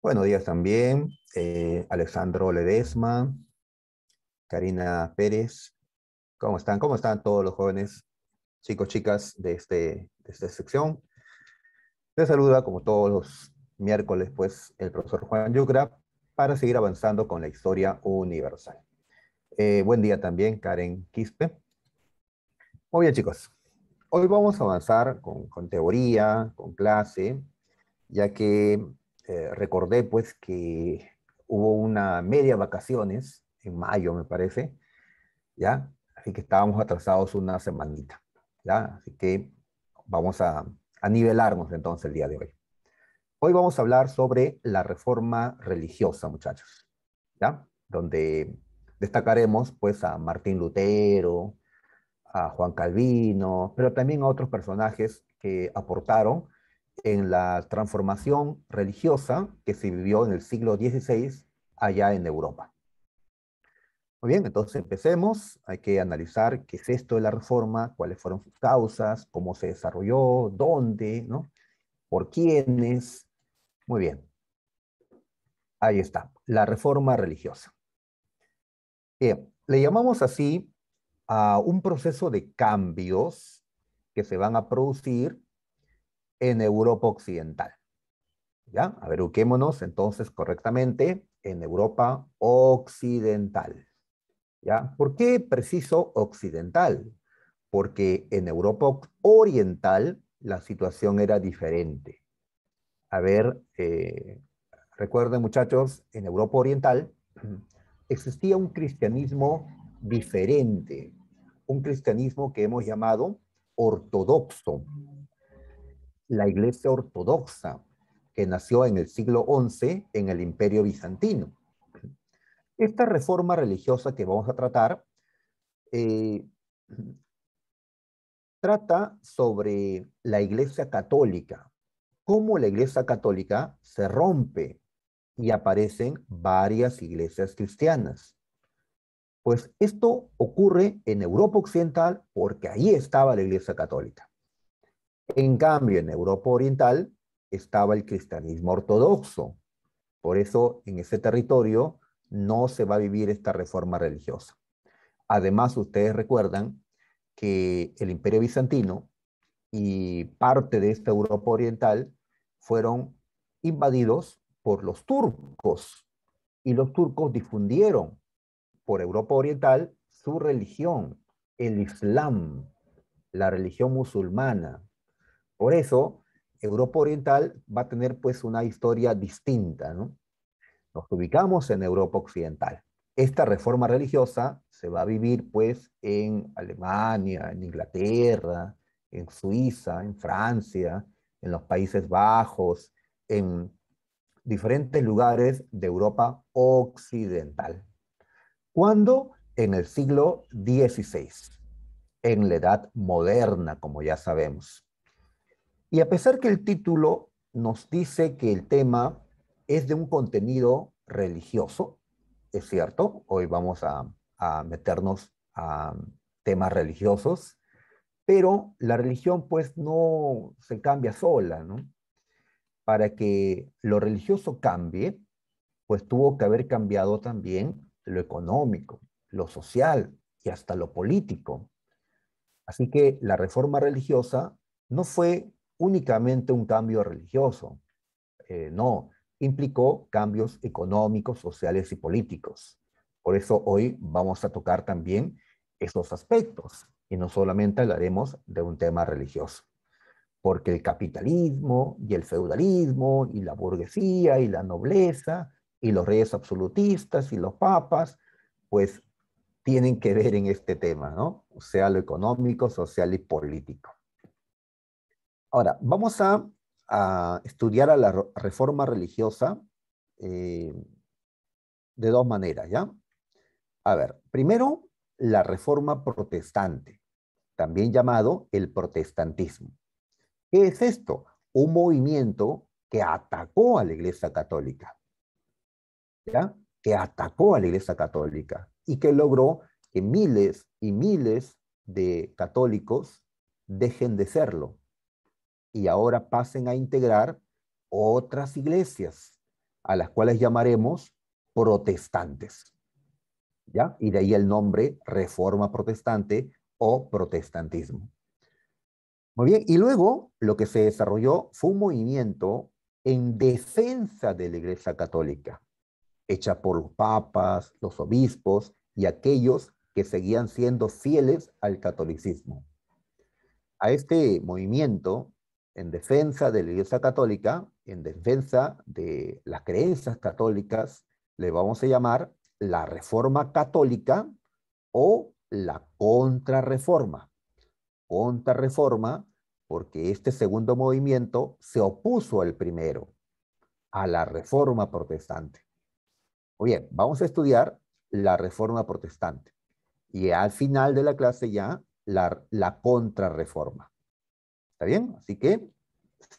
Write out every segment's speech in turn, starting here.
Buenos días también, Alexandro Ledesma, Karina Pérez. ¿Cómo están? ¿Cómo están todos los jóvenes, chicos, chicas de esta sección? Les saluda, como todos los miércoles, pues, el profesor Juan Yucra para seguir avanzando con la historia universal. Buen día también, Karen Quispe. Muy bien, chicos. Hoy vamos a avanzar con teoría, con clase, ya que recordé pues que hubo una media vacaciones en mayo, me parece, ¿ya? Así que estábamos atrasados una semanita, ¿ya? Así que vamos a nivelarnos entonces el día de hoy. Hoy vamos a hablar sobre la reforma religiosa, muchachos, ¿ya? Donde destacaremos pues a Martín Lutero, a Juan Calvino, pero también a otros personajes que aportaron en la transformación religiosa que se vivió en el siglo XVI allá en Europa. Muy bien, entonces empecemos. Hay que analizar qué es esto de la reforma, cuáles fueron sus causas, cómo se desarrolló, dónde, ¿no? ¿Por quiénes? Muy bien, ahí está, la reforma religiosa. Bien, le llamamos así a un proceso de cambios que se van a producir en Europa Occidental. ¿Ya? A ver, ubiquémonos entonces correctamente en Europa Occidental. ¿Ya? ¿Por qué preciso occidental? Porque en Europa Oriental la situación era diferente. A ver, recuerden muchachos, en Europa Oriental existía un cristianismo diferente, un cristianismo que hemos llamado ortodoxo, la Iglesia Ortodoxa, que nació en el siglo XI en el Imperio Bizantino. Esta reforma religiosa que vamos a tratar eh, trata sobre la Iglesia Católica, cómo la Iglesia Católica se rompe y aparecen varias iglesias cristianas. Pues esto ocurre en Europa Occidental porque ahí estaba la Iglesia Católica. En cambio, en Europa Oriental estaba el cristianismo ortodoxo. Por eso, en ese territorio no se va a vivir esta reforma religiosa. Además, ustedes recuerdan que el Imperio Bizantino y parte de esta Europa Oriental fueron invadidos por los turcos y los turcos difundieron por Europa Oriental su religión, el Islam, la religión musulmana. Por eso, Europa Oriental va a tener pues una historia distinta, ¿no? Nos ubicamos en Europa Occidental. Esta reforma religiosa se va a vivir pues en Alemania, en Inglaterra, en Suiza, en Francia, en los Países Bajos, en diferentes lugares de Europa Occidental. ¿Cuándo? En el siglo XVI, en la Edad Moderna, como ya sabemos. Y a pesar que el título nos dice que el tema es de un contenido religioso, es cierto, hoy vamos a meternos a temas religiosos, pero la religión pues no se cambia sola, ¿no? Para que lo religioso cambie, pues tuvo que haber cambiado también lo económico, lo social y hasta lo político. Así que la reforma religiosa no fue únicamente un cambio religioso, no, implicó cambios económicos, sociales y políticos. Por eso hoy vamos a tocar también esos aspectos y no solamente hablaremos de un tema religioso, porque el capitalismo y el feudalismo y la burguesía y la nobleza y los reyes absolutistas y los papas, pues tienen que ver en este tema, ¿no? O sea, lo económico, social y político. Ahora, vamos a estudiar a la reforma religiosa eh, de dos maneras, ¿ya? A ver, primero, la reforma protestante, también llamado el protestantismo. ¿Qué es esto? Un movimiento que atacó a la Iglesia Católica, ¿ya? Que atacó a la Iglesia Católica y que logró que miles y miles de católicos dejen de serlo y ahora pasen a integrar otras iglesias. a las cuales llamaremos protestantes, ¿ya? Y de ahí el nombre Reforma Protestante o protestantismo. Muy bien, y luego lo que se desarrolló fue un movimiento en defensa de la Iglesia Católica, hecha por los papas, los obispos y aquellos que seguían siendo fieles al catolicismo. A este movimiento en defensa de la Iglesia Católica, en defensa de las creencias católicas, le vamos a llamar la Reforma Católica o la Contrarreforma. Contrarreforma porque este segundo movimiento se opuso al primero, a la Reforma Protestante. Muy bien, vamos a estudiar la Reforma Protestante y al final de la clase ya la Contrarreforma. ¿Está bien? Así que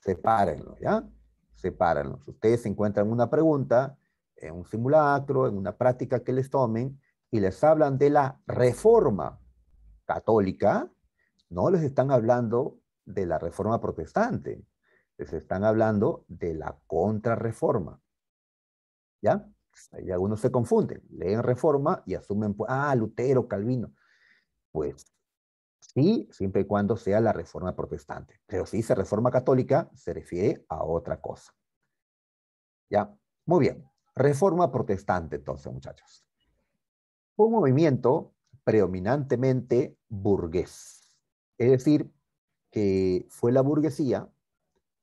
sepárenlo, ¿ya? Sepárenlo. Si ustedes encuentran una pregunta en un simulacro, en una práctica que les tomen y les hablan de la Reforma Católica, no les están hablando de la Reforma Protestante, les están hablando de la Contrarreforma. ¿Ya? Y algunos se confunden, leen Reforma y asumen, pues, Lutero, Calvino. Pues sí, siempre y cuando sea la Reforma Protestante. Pero si dice Reforma Católica, se refiere a otra cosa. ¿Ya? Muy bien. Reforma Protestante, entonces, muchachos. Fue un movimiento predominantemente burgués. Es decir, que fue la burguesía,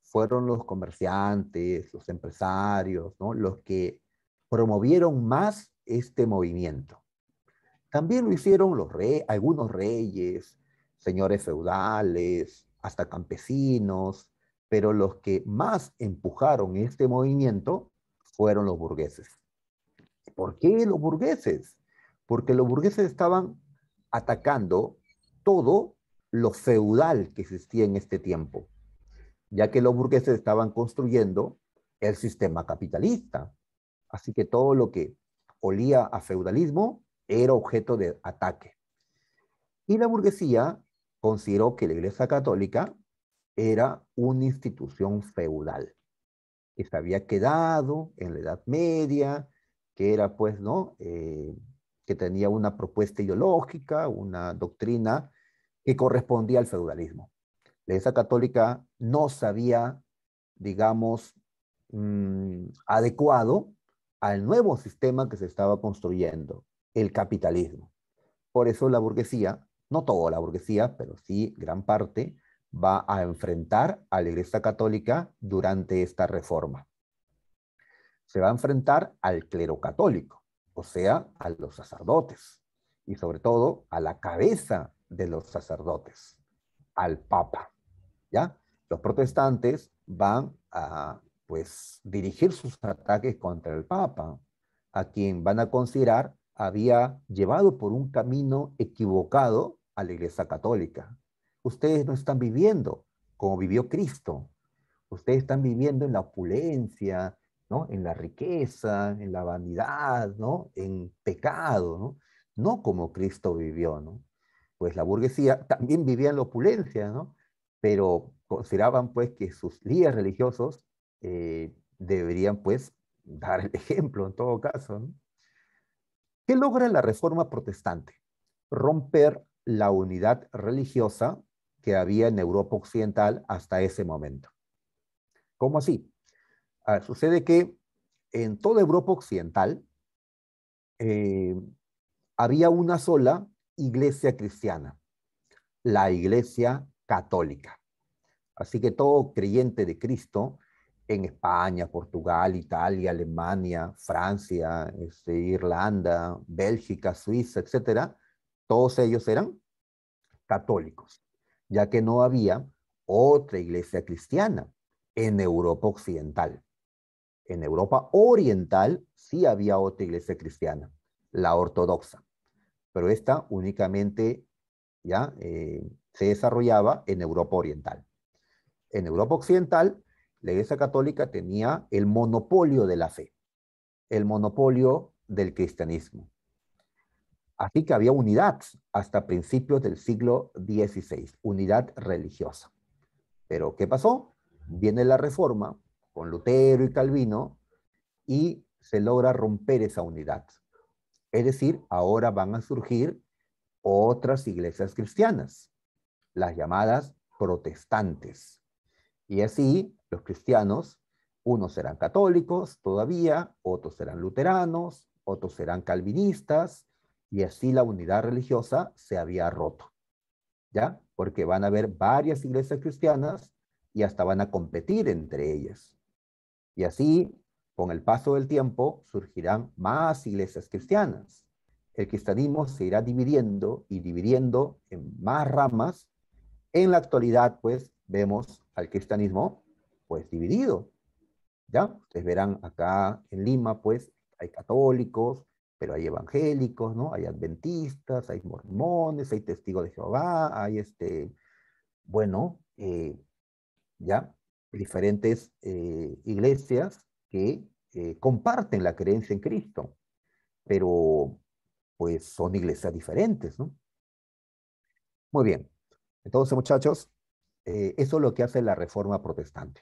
fueron los comerciantes, los empresarios, ¿no? Los que promovieron más este movimiento. También lo hicieron algunos reyes, señores feudales, hasta campesinos, pero los que más empujaron este movimiento fueron los burgueses. ¿Por qué los burgueses? Porque los burgueses estaban atacando todo lo feudal que existía en este tiempo, ya que los burgueses estaban construyendo el sistema capitalista. Así que todo lo que olía a feudalismo era objeto de ataque. Y la burguesía consideró que la Iglesia Católica era una institución feudal, que se había quedado en la Edad Media, que era pues, ¿no? Que tenía una propuesta ideológica, una doctrina que correspondía al feudalismo. La Iglesia Católica no se había, digamos, adecuado al nuevo sistema que se estaba construyendo, el capitalismo. Por eso la burguesía, no toda la burguesía, pero sí gran parte, va a enfrentar a la Iglesia Católica durante esta reforma. Se va a enfrentar al clero católico, o sea, a los sacerdotes, y sobre todo a la cabeza de los sacerdotes, al Papa, ¿ya? Los protestantes van a, pues, dirigir sus ataques contra el Papa, a quien van a considerar había llevado por un camino equivocado a la Iglesia Católica. Ustedes no están viviendo como vivió Cristo. Ustedes están viviendo en la opulencia, ¿no? En la riqueza, en la vanidad, ¿no? En pecado, ¿no? No como Cristo vivió, ¿no? Pues la burguesía también vivía en la opulencia, ¿no? Pero consideraban pues que sus líderes religiosos deberían pues dar el ejemplo en todo caso, ¿no? ¿Qué logra la Reforma Protestante? Romper la unidad religiosa que había en Europa Occidental hasta ese momento. ¿Cómo así? Sucede que en toda Europa Occidental eh, había una sola iglesia cristiana, la Iglesia Católica. Así que todo creyente de Cristo en España, Portugal, Italia, Alemania, Francia, Irlanda, Bélgica, Suiza, etcétera, todos ellos eran católicos, ya que no había otra iglesia cristiana en Europa Occidental. En Europa Oriental sí había otra iglesia cristiana, la ortodoxa, pero esta únicamente ya se desarrollaba en Europa Oriental. En Europa Occidental, la Iglesia Católica tenía el monopolio de la fe, el monopolio del cristianismo. Así que había unidad hasta principios del siglo XVI, unidad religiosa. Pero ¿qué pasó? Viene la Reforma con Lutero y Calvino y se logra romper esa unidad. Es decir, ahora van a surgir otras iglesias cristianas, las llamadas protestantes. Y así los cristianos, unos serán católicos todavía, otros serán luteranos, otros serán calvinistas, y así la unidad religiosa se había roto, ¿ya? Porque van a haber varias iglesias cristianas y hasta van a competir entre ellas. Y así, con el paso del tiempo, surgirán más iglesias cristianas. El cristianismo se irá dividiendo y dividiendo en más ramas. En la actualidad, pues, vemos al cristianismo, pues, dividido, ¿ya? Ustedes verán acá en Lima, pues, hay católicos, pero hay evangélicos, ¿no? Hay adventistas, hay mormones, hay testigos de Jehová, hay bueno, ¿ya? Diferentes iglesias que comparten la creencia en Cristo, pero pues son iglesias diferentes, ¿no? Muy bien. Entonces, muchachos, eso es lo que hace la Reforma Protestante,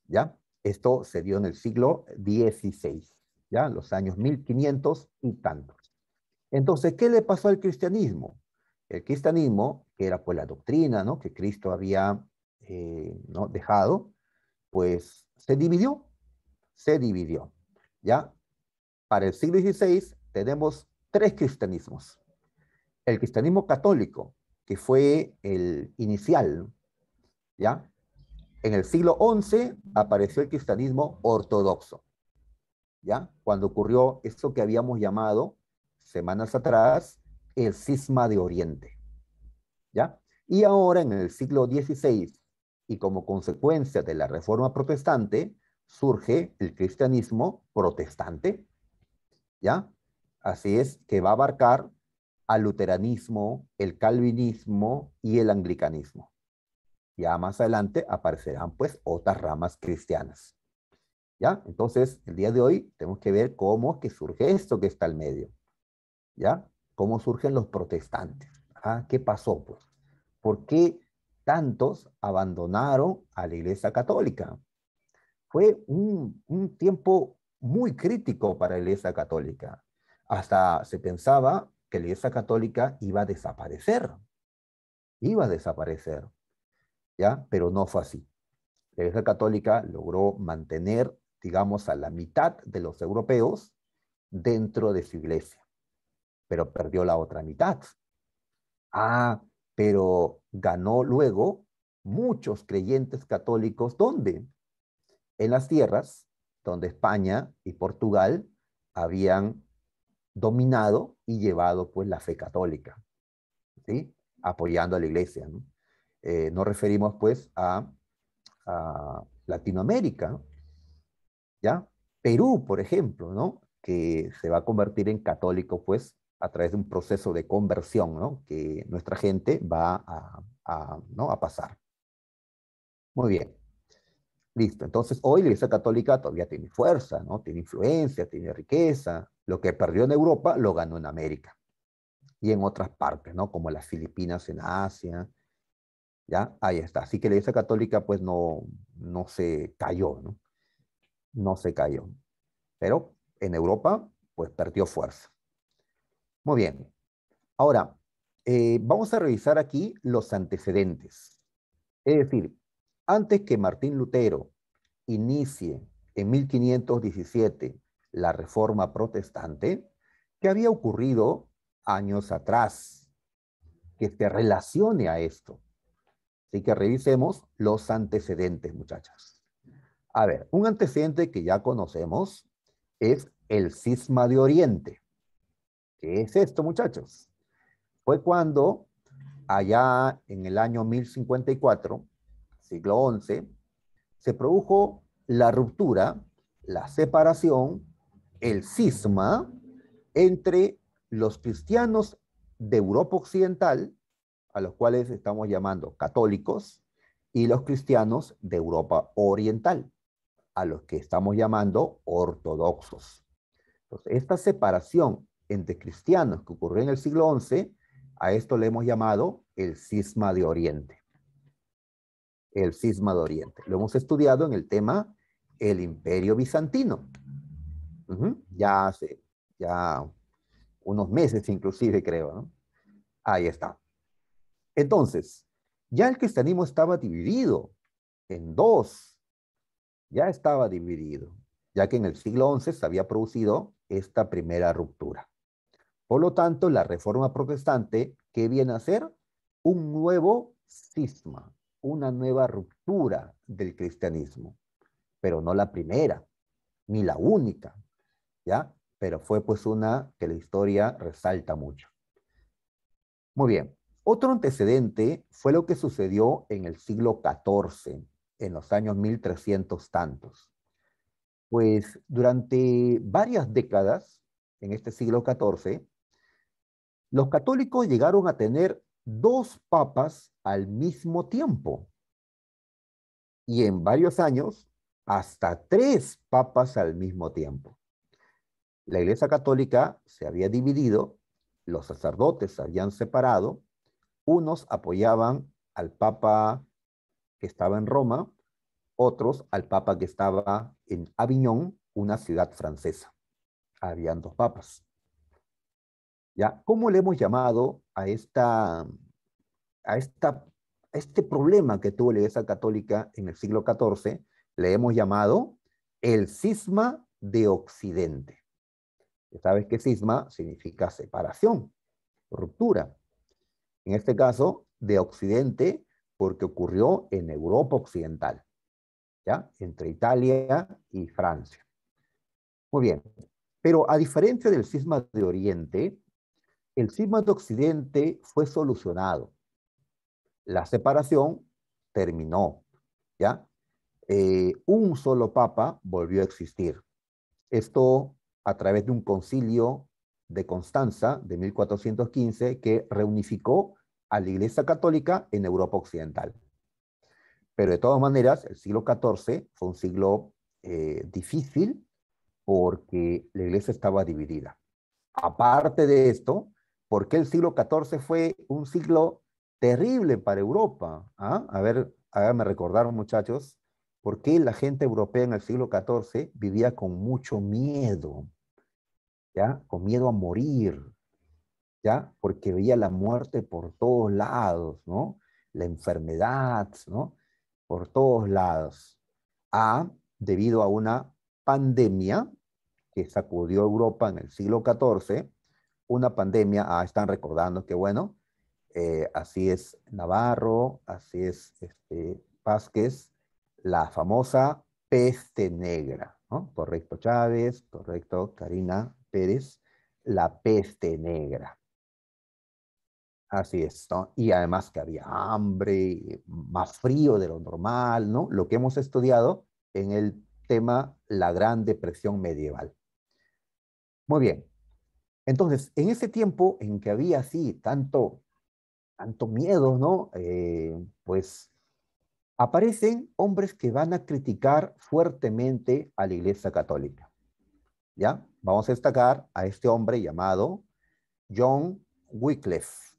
¿ya? Esto se dio en el siglo XVI, ¿ya? Los años 1500 y tantos. Entonces, ¿qué le pasó al cristianismo? El cristianismo, que era pues la doctrina, ¿no? Que Cristo había ¿no? dejado, pues se dividió, ¿ya? Para el siglo XVI tenemos tres cristianismos. El cristianismo católico, que fue el inicial, ¿ya? En el siglo XI apareció el cristianismo ortodoxo, ¿ya? Cuando ocurrió esto que habíamos llamado, semanas atrás, el cisma de Oriente, ¿ya? Y ahora en el siglo XVI, y como consecuencia de la Reforma Protestante, surge el cristianismo protestante, ¿ya? Así es, que va a abarcar al luteranismo, el calvinismo y el anglicanismo. Ya más adelante aparecerán pues otras ramas cristianas, ¿ya? Entonces, el día de hoy tenemos que ver cómo es que surge esto que está al medio, ¿ya? Cómo surgen los protestantes. ¿Ah? ¿Qué pasó, pues? ¿Por qué tantos abandonaron a la Iglesia Católica? Fue un tiempo muy crítico para la Iglesia Católica. Hasta se pensaba que la Iglesia Católica iba a desaparecer, ¿ya? Pero no fue así. La Iglesia Católica logró mantener, digamos, a la mitad de los europeos dentro de su iglesia, pero perdió la otra mitad. Ah, pero ganó luego muchos creyentes católicos, ¿dónde? En las tierras donde España y Portugal habían dominado y llevado pues la fe católica, ¿sí? Apoyando a la iglesia, ¿no? Nos referimos pues a Latinoamérica, ¿ya? Perú, por ejemplo, ¿no? Que se va a convertir en católico pues a través de un proceso de conversión, ¿no? Que nuestra gente va ¿no? a pasar. Muy bien. Listo. Entonces, hoy la Iglesia Católica todavía tiene fuerza, ¿no? Tiene influencia, tiene riqueza. Lo que perdió en Europa lo ganó en América y en otras partes, ¿no? Como las Filipinas en Asia, ¿ya? Ahí está. Así que la Iglesia Católica, pues, no se cayó, ¿no? No se cayó. Pero en Europa, pues, perdió fuerza. Muy bien. Ahora, vamos a revisar aquí los antecedentes. Es decir, antes que Martín Lutero inicie en 1517 la Reforma Protestante, ¿qué había ocurrido años atrás que se relacione a esto? Así que revisemos los antecedentes, muchachas. A ver, un antecedente que ya conocemos es el Cisma de Oriente. ¿Qué es esto, muchachos? Fue cuando, allá en el año 1054, siglo XI, se produjo la ruptura, la separación, el cisma entre los cristianos de Europa Occidental, a los cuales estamos llamando católicos, y los cristianos de Europa Oriental, a los que estamos llamando ortodoxos. Entonces, esta separación entre cristianos que ocurrió en el siglo XI, a esto le hemos llamado el cisma de Oriente. El cisma de Oriente. Lo hemos estudiado en el tema el Imperio Bizantino. Ujú. Ya hace, ya unos meses inclusive, creo, ¿no? Ahí está. Entonces, ya el cristianismo estaba dividido en dos, ya estaba dividido, ya que en el siglo XI se había producido esta primera ruptura. Por lo tanto, la reforma protestante, ¿qué viene a ser? Un nuevo cisma, una nueva ruptura del cristianismo, pero no la primera, ni la única, ¿ya? Pero fue pues una que la historia resalta mucho. Muy bien. Otro antecedente fue lo que sucedió en el siglo XIV, en los años 1300 tantos. Pues durante varias décadas, en este siglo XIV, los católicos llegaron a tener dos papas al mismo tiempo y en varios años hasta tres papas al mismo tiempo. La Iglesia Católica se había dividido, los sacerdotes se habían separado, unos apoyaban al papa que estaba en Roma, otros al papa que estaba en Aviñón, una ciudad francesa. Habían dos papas. ¿Ya? ¿Cómo le hemos llamado a esta, a este problema que tuvo la Iglesia Católica en el siglo XIV? Le hemos llamado el cisma de Occidente. ¿Sabes qué cisma? Significa separación, ruptura. En este caso, de Occidente, porque ocurrió en Europa Occidental, ¿ya? Entre Italia y Francia. Muy bien, pero a diferencia del cisma de Oriente, el cisma de Occidente fue solucionado. La separación terminó, ¿ya? Un solo papa volvió a existir. Esto a través de un concilio de Constanza de 1415 que reunificó a la Iglesia Católica en Europa Occidental. Pero de todas maneras, el siglo XIV fue un siglo difícil porque la Iglesia estaba dividida. Aparte de esto, ¿por qué el siglo XIV fue un siglo terrible para Europa? ¿Ah? A ver, háganme recordar, muchachos, ¿por qué la gente europea en el siglo XIV vivía con mucho miedo? ¿Ya? Con miedo a morir, ¿ya? Porque veía la muerte por todos lados, ¿no? La enfermedad, ¿no? Por todos lados. Debido a una pandemia que sacudió Europa en el siglo XIV, una pandemia, están recordando que bueno, así es Navarro, así es Vázquez, la famosa peste negra, ¿no? Correcto, Chávez, correcto, Karina Pérez, la peste negra. Así es, ¿no? Y además que había hambre, más frío de lo normal, ¿no? Lo que hemos estudiado en el tema la Gran Depresión Medieval. Muy bien. Entonces, en ese tiempo en que había así tanto miedo, ¿no? Pues aparecen hombres que van a criticar fuertemente a la Iglesia Católica, ¿ya? Vamos a destacar a este hombre llamado John Wycliffe.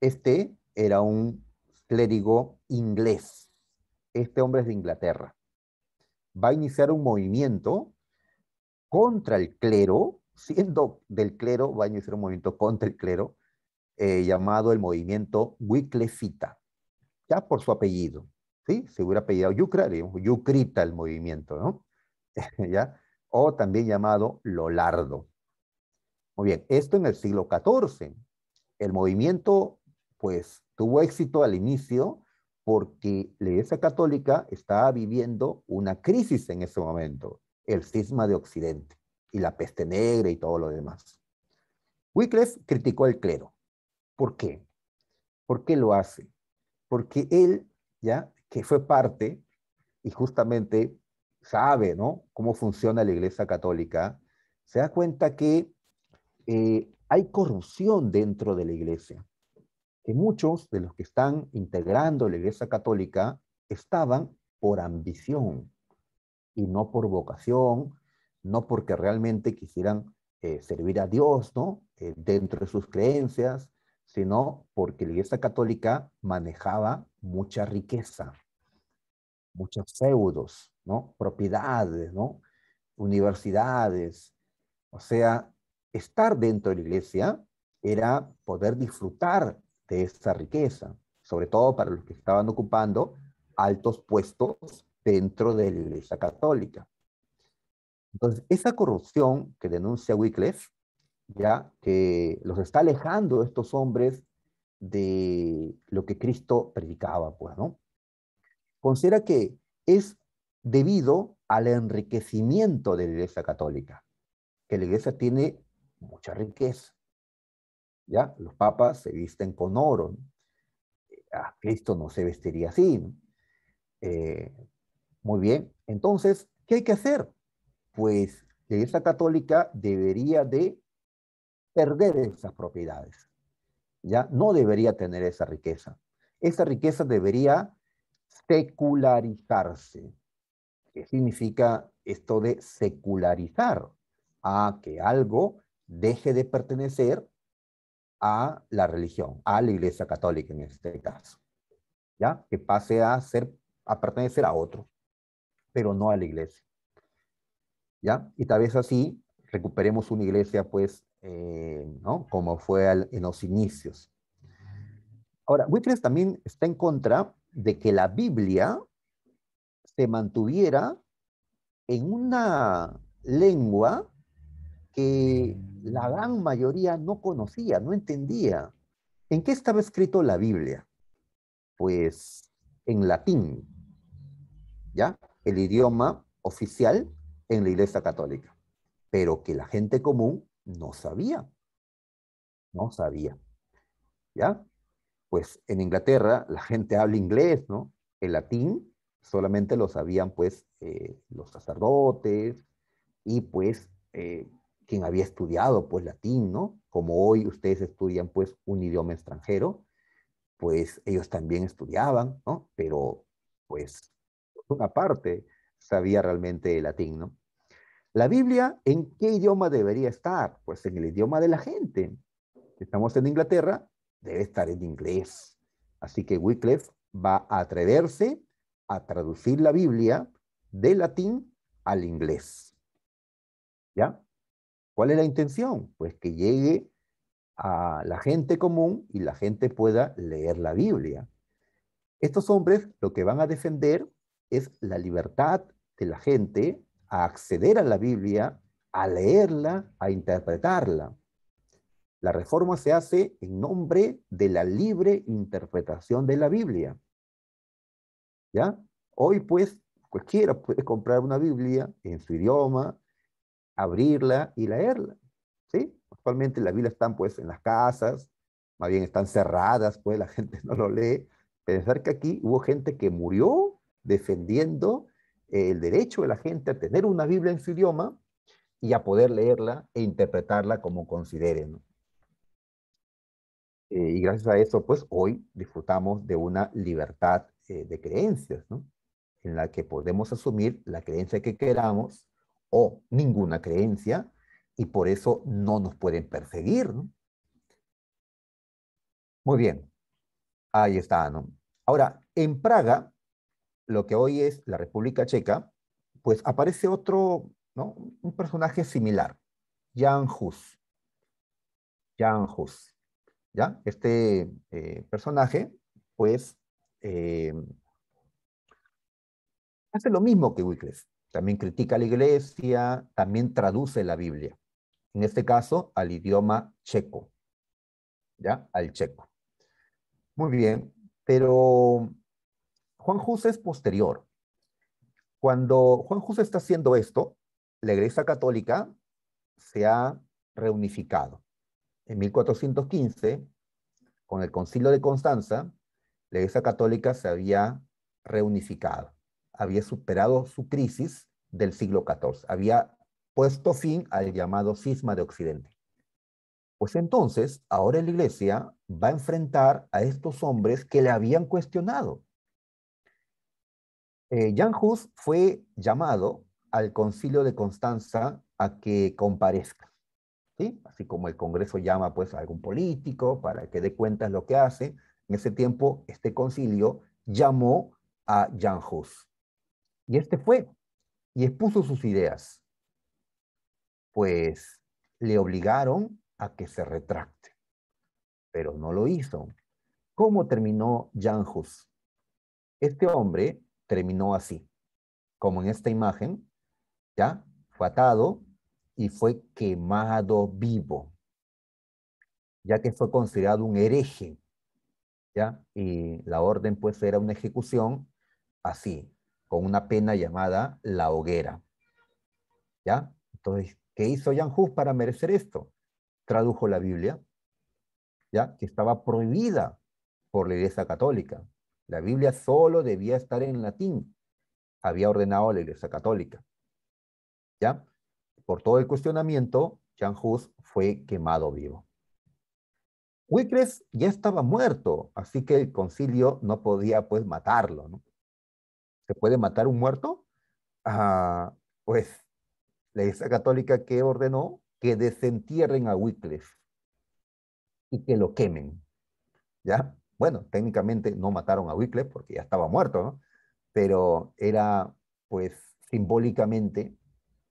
Este era un clérigo inglés. Este hombre es de Inglaterra. Va a iniciar un movimiento contra el clero, siendo del clero, va a iniciar un movimiento contra el clero, llamado el movimiento Wyclifita, ya por su apellido, ¿sí? Se hubiera apellidado Yucra, digamos, Yucrita el movimiento, ¿no? ¿Ya? O también llamado Lolardo. Muy bien, esto en el siglo XIV. El movimiento, pues, tuvo éxito al inicio porque la Iglesia Católica estaba viviendo una crisis en ese momento, el cisma de Occidente y la peste negra y todo lo demás. Wycliffe criticó al clero. ¿Por qué? ¿Por qué lo hace? Porque él, ya, que fue parte y justamente sabe, ¿no? Cómo funciona la Iglesia Católica, se da cuenta que hay corrupción dentro de la Iglesia, que muchos de los que están integrando la Iglesia Católica estaban por ambición y no por vocación, no porque realmente quisieran servir a Dios, ¿no? Dentro de sus creencias, sino porque la Iglesia Católica manejaba mucha riqueza, muchos feudos, ¿no? Propiedades, ¿no? universidades. O sea, estar dentro de la iglesia era poder disfrutar de esa riqueza, sobre todo para los que estaban ocupando altos puestos dentro de la iglesia católica. Entonces, esa corrupción que denuncia Wycliffe, ya que los está alejando estos hombres de lo que Cristo predicaba, pues, ¿no? Considera que es debido al enriquecimiento de la Iglesia Católica, que la Iglesia tiene mucha riqueza, ¿ya? Los papas se visten con oro, ¿no? Cristo no se vestiría así, ¿no? Eh, muy bien, entonces, ¿qué hay que hacer? Pues la Iglesia Católica debería de perder esas propiedades, ¿ya? No debería tener esa riqueza. Esa riqueza debería secularizarse. ¿Qué significa esto de secularizar? A que algo deje de pertenecer a la religión, a la Iglesia Católica en este caso, ¿ya? Que pase a pertenecer a otro, pero no a la Iglesia, ¿ya? Y tal vez así recuperemos una iglesia, pues, ¿no? Como fue en los inicios. Ahora, Wycliffe también está en contra de que la Biblia se mantuviera en una lengua que la gran mayoría no conocía, no entendía. ¿En qué estaba escrito la Biblia? Pues en latín, ¿ya? El idioma oficial en la Iglesia Católica, pero que la gente común no sabía, no sabía, ¿ya? Pues en Inglaterra la gente habla inglés, ¿no? El latín solamente lo sabían pues los sacerdotes y pues quien había estudiado pues latín, ¿no? Como hoy ustedes estudian pues un idioma extranjero, pues ellos también estudiaban, ¿no? Pero pues una parte sabía realmente el latín, ¿no? La Biblia, ¿en qué idioma debería estar? Pues en el idioma de la gente. Si estamos en Inglaterra, debe estar en inglés. Así que Wycliffe va a atreverse a traducir la Biblia del latín al inglés. ¿Ya? ¿Cuál es la intención? Pues que llegue a la gente común y la gente pueda leer la Biblia. Estos hombres lo que van a defender es la libertad de la gente a acceder a la Biblia, a leerla, a interpretarla. La reforma se hace en nombre de la libre interpretación de la Biblia, ¿ya? Hoy, pues, cualquiera puede comprar una Biblia en su idioma, abrirla y leerla, ¿sí? Actualmente las Biblias están, pues, en las casas, más bien están cerradas, pues, la gente no lo lee. Pensar que aquí hubo gente que murió defendiendo el derecho de la gente a tener una Biblia en su idioma y a poder leerla e interpretarla como consideren, ¿no? Y gracias a eso, pues hoy disfrutamos de una libertad de creencias, ¿no? En la que podemos asumir la creencia que queramos o ninguna creencia y por eso no nos pueden perseguir, ¿no? Muy bien, ahí está, ¿no? Ahora, en Praga, lo que hoy es la República Checa, pues aparece otro, ¿no? Un personaje similar, Jan Hus. Jan Hus, ¿ya? Este personaje, pues, eh, hace lo mismo que Wycliffe. También critica a la iglesia, también traduce la Biblia. En este caso, al idioma checo, ¿ya? Al checo. Muy bien, pero Juan Hus es posterior. Cuando Juan Hus está haciendo esto, la Iglesia Católica se ha reunificado. En 1415, con el Concilio de Constanza, la Iglesia Católica se había reunificado, había superado su crisis del siglo XIV, había puesto fin al llamado cisma de Occidente. Pues entonces, ahora la Iglesia va a enfrentar a estos hombres que le habían cuestionado. Jan Hus fue llamado al Concilio de Constanza a que comparezca, ¿sí? Así como el Congreso llama pues a algún político para que dé cuentas lo que hace. En ese tiempo, este concilio llamó a Jan Hus. Y este fue y expuso sus ideas. pues le obligaron a que se retracte, pero no lo hizo. ¿Cómo terminó Jan Hus? Este hombre terminó así, como en esta imagen, ¿ya? Fue atado y fue quemado vivo, ya que fue considerado un hereje, ¿ya? Y la orden pues era una ejecución así, con una pena llamada la hoguera, ¿ya? Entonces, ¿qué hizo Jan Hus para merecer esto? Tradujo la Biblia, ¿ya? Que estaba prohibida por la Iglesia Católica. La Biblia solo debía estar en latín, había ordenado la Iglesia Católica, ¿ya? Por todo el cuestionamiento, Jan Hus fue quemado vivo. Wycliffe ya estaba muerto, así que el concilio no podía pues matarlo, ¿no? ¿Se puede matar un muerto? Ah, pues la Iglesia Católica que ordenó que desentierren a Wycliffe y que lo quemen, ¿ya? Bueno, técnicamente no mataron a Wycliffe porque ya estaba muerto, ¿no? Pero era pues simbólicamente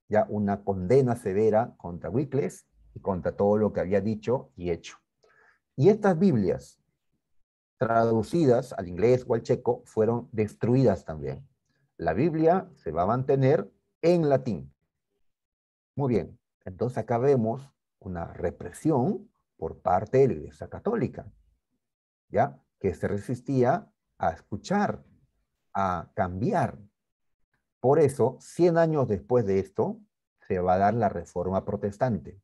ya una condena severa contra Wycliffe y contra todo lo que había dicho y hecho. Y estas Biblias traducidas al inglés o al checo fueron destruidas también. La Biblia se va a mantener en latín. Muy bien, entonces acá vemos una represión por parte de la Iglesia Católica, ¿ya? Que se resistía a escuchar, a cambiar. Por eso, 100 años después de esto, se va a dar la Reforma Protestante,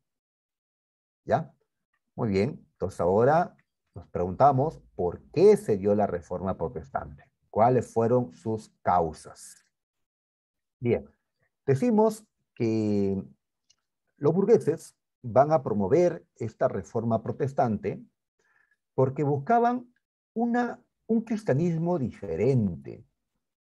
¿ya? Muy bien, entonces ahora nos preguntamos por qué se dio la Reforma Protestante. ¿Cuáles fueron sus causas? Bien, decimos que los burgueses van a promover esta Reforma Protestante porque buscaban un cristianismo diferente,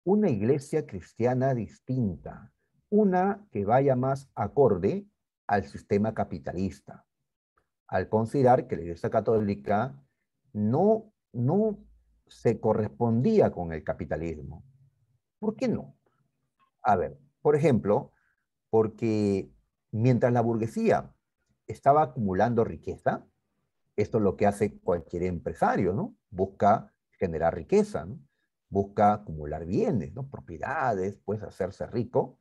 una iglesia cristiana distinta, una que vaya más acorde al sistema capitalista, al considerar que la Iglesia Católica no se correspondía con el capitalismo. ¿Por qué no? A ver, por ejemplo, porque mientras la burguesía estaba acumulando riqueza, esto es lo que hace cualquier empresario, ¿no? Busca generar riqueza, ¿no? Busca acumular bienes, ¿no? Propiedades, pues hacerse rico.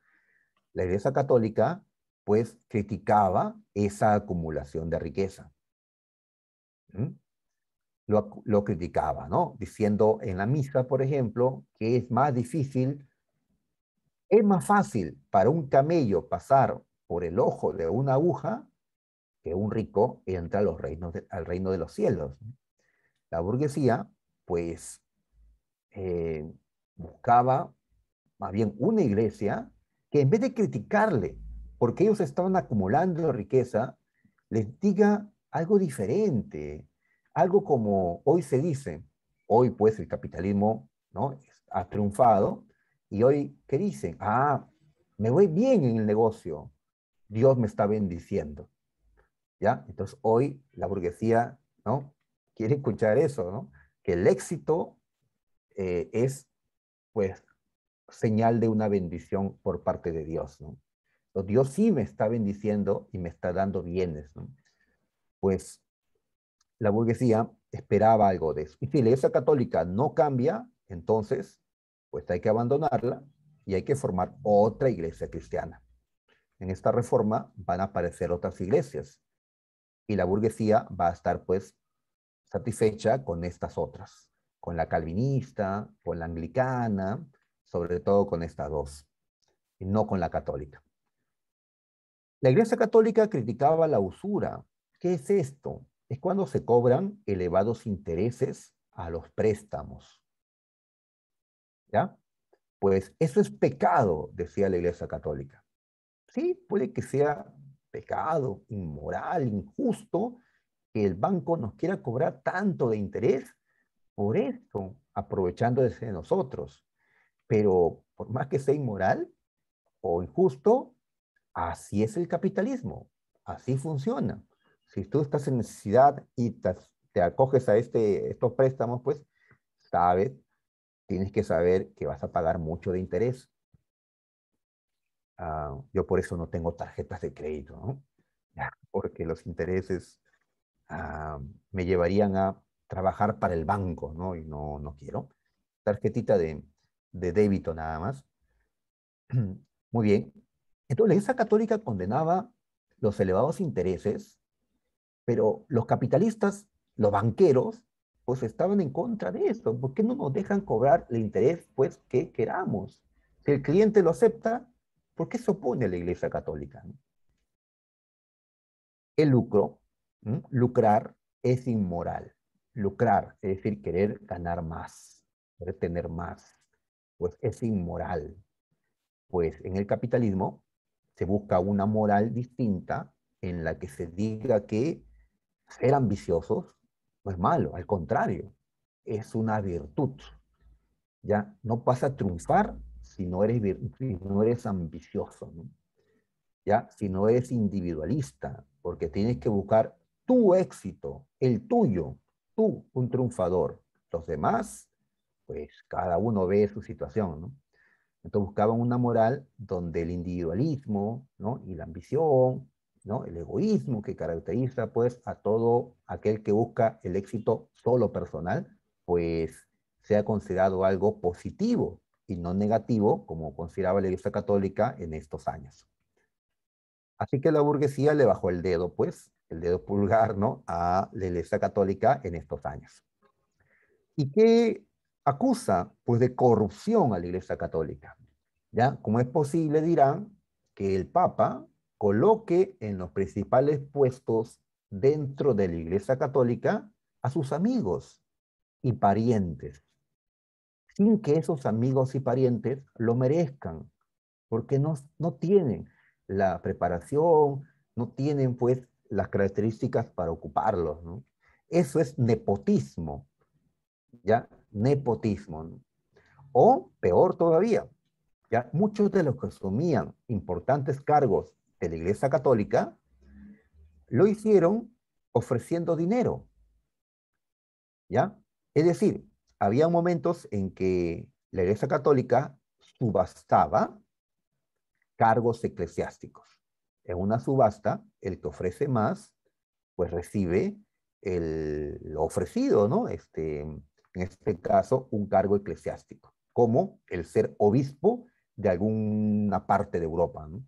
La Iglesia Católica, pues, criticaba esa acumulación de riqueza. ¿Mm? Lo criticaba, ¿no? Diciendo en la misa, por ejemplo, que es más fácil para un camello pasar por el ojo de una aguja que un rico entra a al reino de los cielos. La burguesía, pues, eh, buscaba más bien una iglesia que en vez de criticarle, porque ellos estaban acumulando riqueza, les diga algo diferente, algo como hoy se dice, hoy pues el capitalismo, ¿no? Ha triunfado, y hoy, ¿qué dicen? Ah, me voy bien en el negocio, Dios me está bendiciendo, ¿ya? Entonces hoy la burguesía, ¿no? Quiere escuchar eso, ¿no? Que el éxito es, pues, señal de una bendición por parte de Dios, ¿no? Entonces, Dios sí me está bendiciendo y me está dando bienes, ¿no? Pues la burguesía esperaba algo de eso. Y si la Iglesia Católica no cambia, entonces, pues hay que abandonarla y hay que formar otra iglesia cristiana. En esta reforma van a aparecer otras iglesias y la burguesía va a estar, pues, satisfecha con estas otras, con la calvinista, con la anglicana, sobre todo con estas dos, y no con la católica. La Iglesia Católica criticaba la usura. ¿Qué es esto? Es cuando se cobran elevados intereses a los préstamos, ¿ya? Pues eso es pecado, decía la Iglesia Católica. Sí, puede que sea pecado, inmoral, injusto, que el banco nos quiera cobrar tanto de interés por esto, aprovechándose de nosotros. Pero por más que sea inmoral o injusto, así es el capitalismo, así funciona. Si tú estás en necesidad y te acoges a estos préstamos, pues sabes, tienes que saber que vas a pagar mucho de interés. Yo por eso no tengo tarjetas de crédito, ¿no? Porque los intereses me llevarían a trabajar para el banco, ¿no? Y no, no quiero. Tarjetita de débito nada más. Muy bien. Entonces, la Iglesia Católica condenaba los elevados intereses, pero los capitalistas, los banqueros, pues estaban en contra de esto. ¿Por qué no nos dejan cobrar el interés, pues, que queramos? Si el cliente lo acepta, ¿por qué se opone a la Iglesia Católica? ¿No? El lucro, ¿m? Lucrar es inmoral. Lucrar, es decir, querer ganar más, querer tener más, pues es inmoral. Pues en el capitalismo se busca una moral distinta en la que se diga que ser ambiciosos no es malo, al contrario, es una virtud. Ya no vas a triunfar si no eres ambicioso, ¿no? Ya si no eres individualista, porque tienes que buscar tu éxito, el tuyo, tú, un triunfador. Los demás, pues cada uno ve su situación, ¿no? Entonces buscaban una moral donde el individualismo, ¿no? Y la ambición, ¿no? El egoísmo que caracteriza pues a todo aquel que busca el éxito solo personal, pues sea considerado algo positivo y no negativo, como consideraba la Iglesia Católica en estos años. Así que la burguesía le bajó el dedo, pues, el dedo pulgar, ¿no? A la Iglesia Católica en estos años. ¿Y qué acusa? Pues de corrupción a la Iglesia Católica. ¿Ya? ¿Cómo es posible, dirán, que el Papa coloque en los principales puestos dentro de la Iglesia Católica a sus amigos y parientes, sin que esos amigos y parientes lo merezcan, porque no tienen la preparación, no tienen pues las características para ocuparlos, ¿no? Eso es nepotismo, ¿ya? Nepotismo, ¿no? O peor todavía, ¿ya? Muchos de los que asumían importantes cargos de la Iglesia Católica lo hicieron ofreciendo dinero, ¿ya? Es decir, había momentos en que la Iglesia Católica subastaba cargos eclesiásticos. En una subasta, el que ofrece más, pues recibe lo ofrecido, ¿no? En este caso, un cargo eclesiástico, como el ser obispo de alguna parte de Europa, ¿no?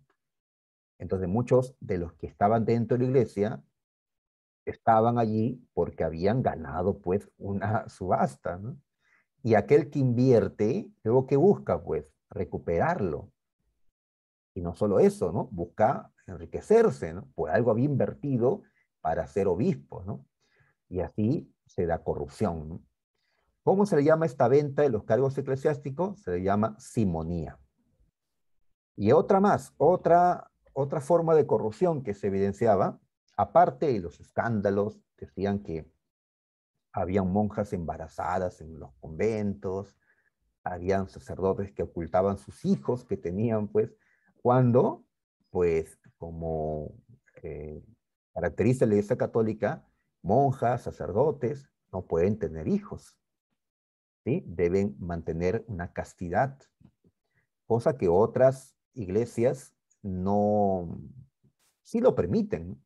Entonces, muchos de los que estaban dentro de la iglesia estaban allí porque habían ganado, pues, una subasta, ¿no? Y aquel que invierte, luego que busca, pues, recuperarlo. Y no solo eso, ¿no? Busca enriquecerse, ¿no? Por algo había invertido para ser obispo, ¿no? Y así se da corrupción, ¿no? ¿Cómo se le llama esta venta de los cargos eclesiásticos? Se le llama simonía. Y otra más, otra forma de corrupción que se evidenciaba, aparte de los escándalos, decían que habían monjas embarazadas en los conventos, habían sacerdotes que ocultaban sus hijos que tenían, pues, cuando, pues, como eh, caracteriza la Iglesia Católica, monjas, sacerdotes, no pueden tener hijos, ¿sí? Deben mantener una castidad, cosa que otras iglesias no, sí lo permiten,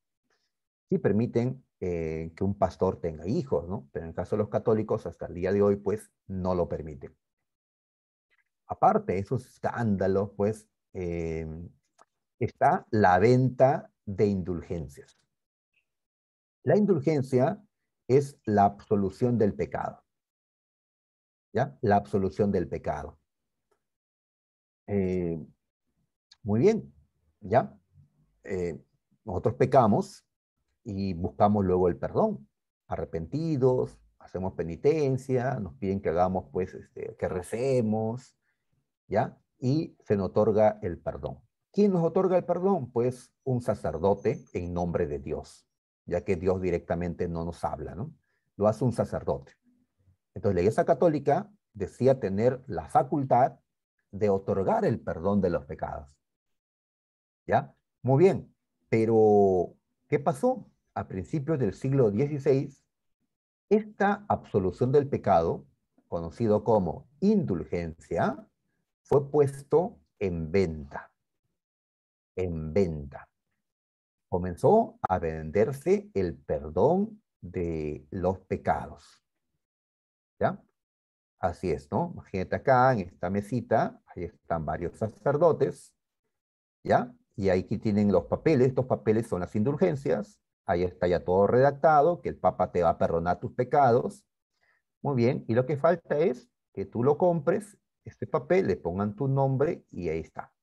sí permiten que un pastor tenga hijos, ¿no? Pero en el caso de los católicos, hasta el día de hoy, pues, no lo permiten. Aparte de esos escándalos, pues, está la venta de indulgencias. La indulgencia es la absolución del pecado, ¿ya? La absolución del pecado. Eh, muy bien, ¿ya? Eh, nosotros pecamos y buscamos luego el perdón. Arrepentidos, hacemos penitencia, nos piden que hagamos, pues, que recemos, ¿ya? Y se nos otorga el perdón. ¿Quién nos otorga el perdón? Pues un sacerdote en nombre de Dios, ya que Dios directamente no nos habla, ¿no? Lo hace un sacerdote. Entonces la Iglesia Católica decía tener la facultad de otorgar el perdón de los pecados, ¿ya? Muy bien, pero ¿qué pasó? A principios del siglo XVI, esta absolución del pecado, conocido como indulgencia, fue puesto en venta. en venta. Comenzó a venderse el perdón de los pecados. ¿Ya? Así es, ¿no? Imagínate acá en esta mesita, ahí están varios sacerdotes, ¿ya? Y aquí tienen los papeles, estos papeles son las indulgencias, ahí está ya todo redactado, que el Papa te va a perdonar tus pecados. Muy bien, y lo que falta es que tú lo compres, este papel, le pongan tu nombre y ahí está.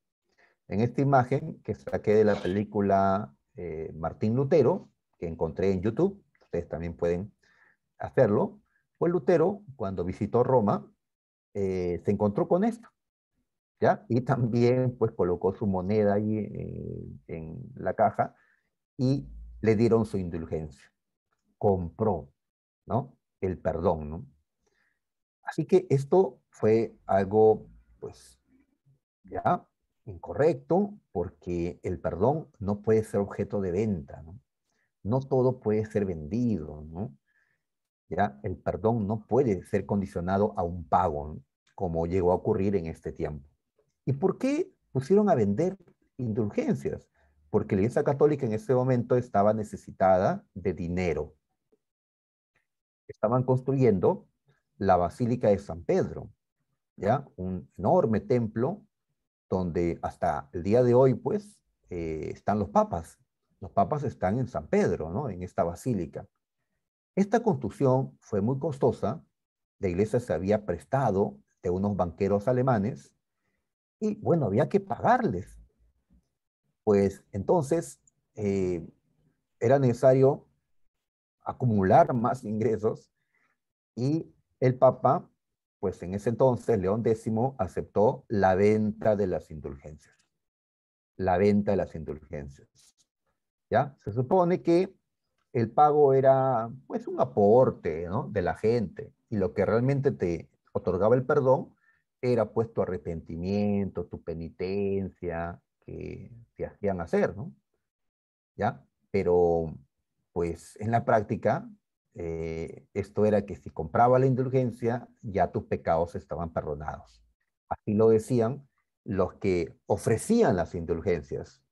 En esta imagen que saqué de la película Martín Lutero, que encontré en YouTube, ustedes también pueden hacerlo, pues Lutero, cuando visitó Roma, se encontró con esto, ¿ya? Y también, pues, colocó su moneda ahí en la caja y le dieron su indulgencia. Compró, ¿no? El perdón, ¿no? Así que esto fue algo, pues, ya incorrecto, porque el perdón no puede ser objeto de venta, ¿no? No todo puede ser vendido, ¿no? Ya, el perdón no puede ser condicionado a un pago, ¿no? Como llegó a ocurrir en este tiempo. ¿Y por qué pusieron a vender indulgencias? Porque la Iglesia Católica en ese momento estaba necesitada de dinero. Estaban construyendo la Basílica de San Pedro, ¿ya? Un enorme templo donde hasta el día de hoy, pues, están los papas. Los papas están en San Pedro, ¿no? En esta basílica. Esta construcción fue muy costosa. La iglesia se había prestado de unos banqueros alemanes y, bueno, había que pagarles. Pues entonces era necesario acumular más ingresos y el Papa, pues en ese entonces, León X, aceptó la venta de las indulgencias. La venta de las indulgencias. ¿Ya? Se supone que el pago era pues un aporte, ¿no? De la gente y lo que realmente te otorgaba el perdón era pues tu arrepentimiento, tu penitencia que te hacían hacer, ¿no? ¿Ya? Pero, pues, en la práctica, esto era que si compraba la indulgencia, ya tus pecados estaban perdonados. Así lo decían los que ofrecían las indulgencias,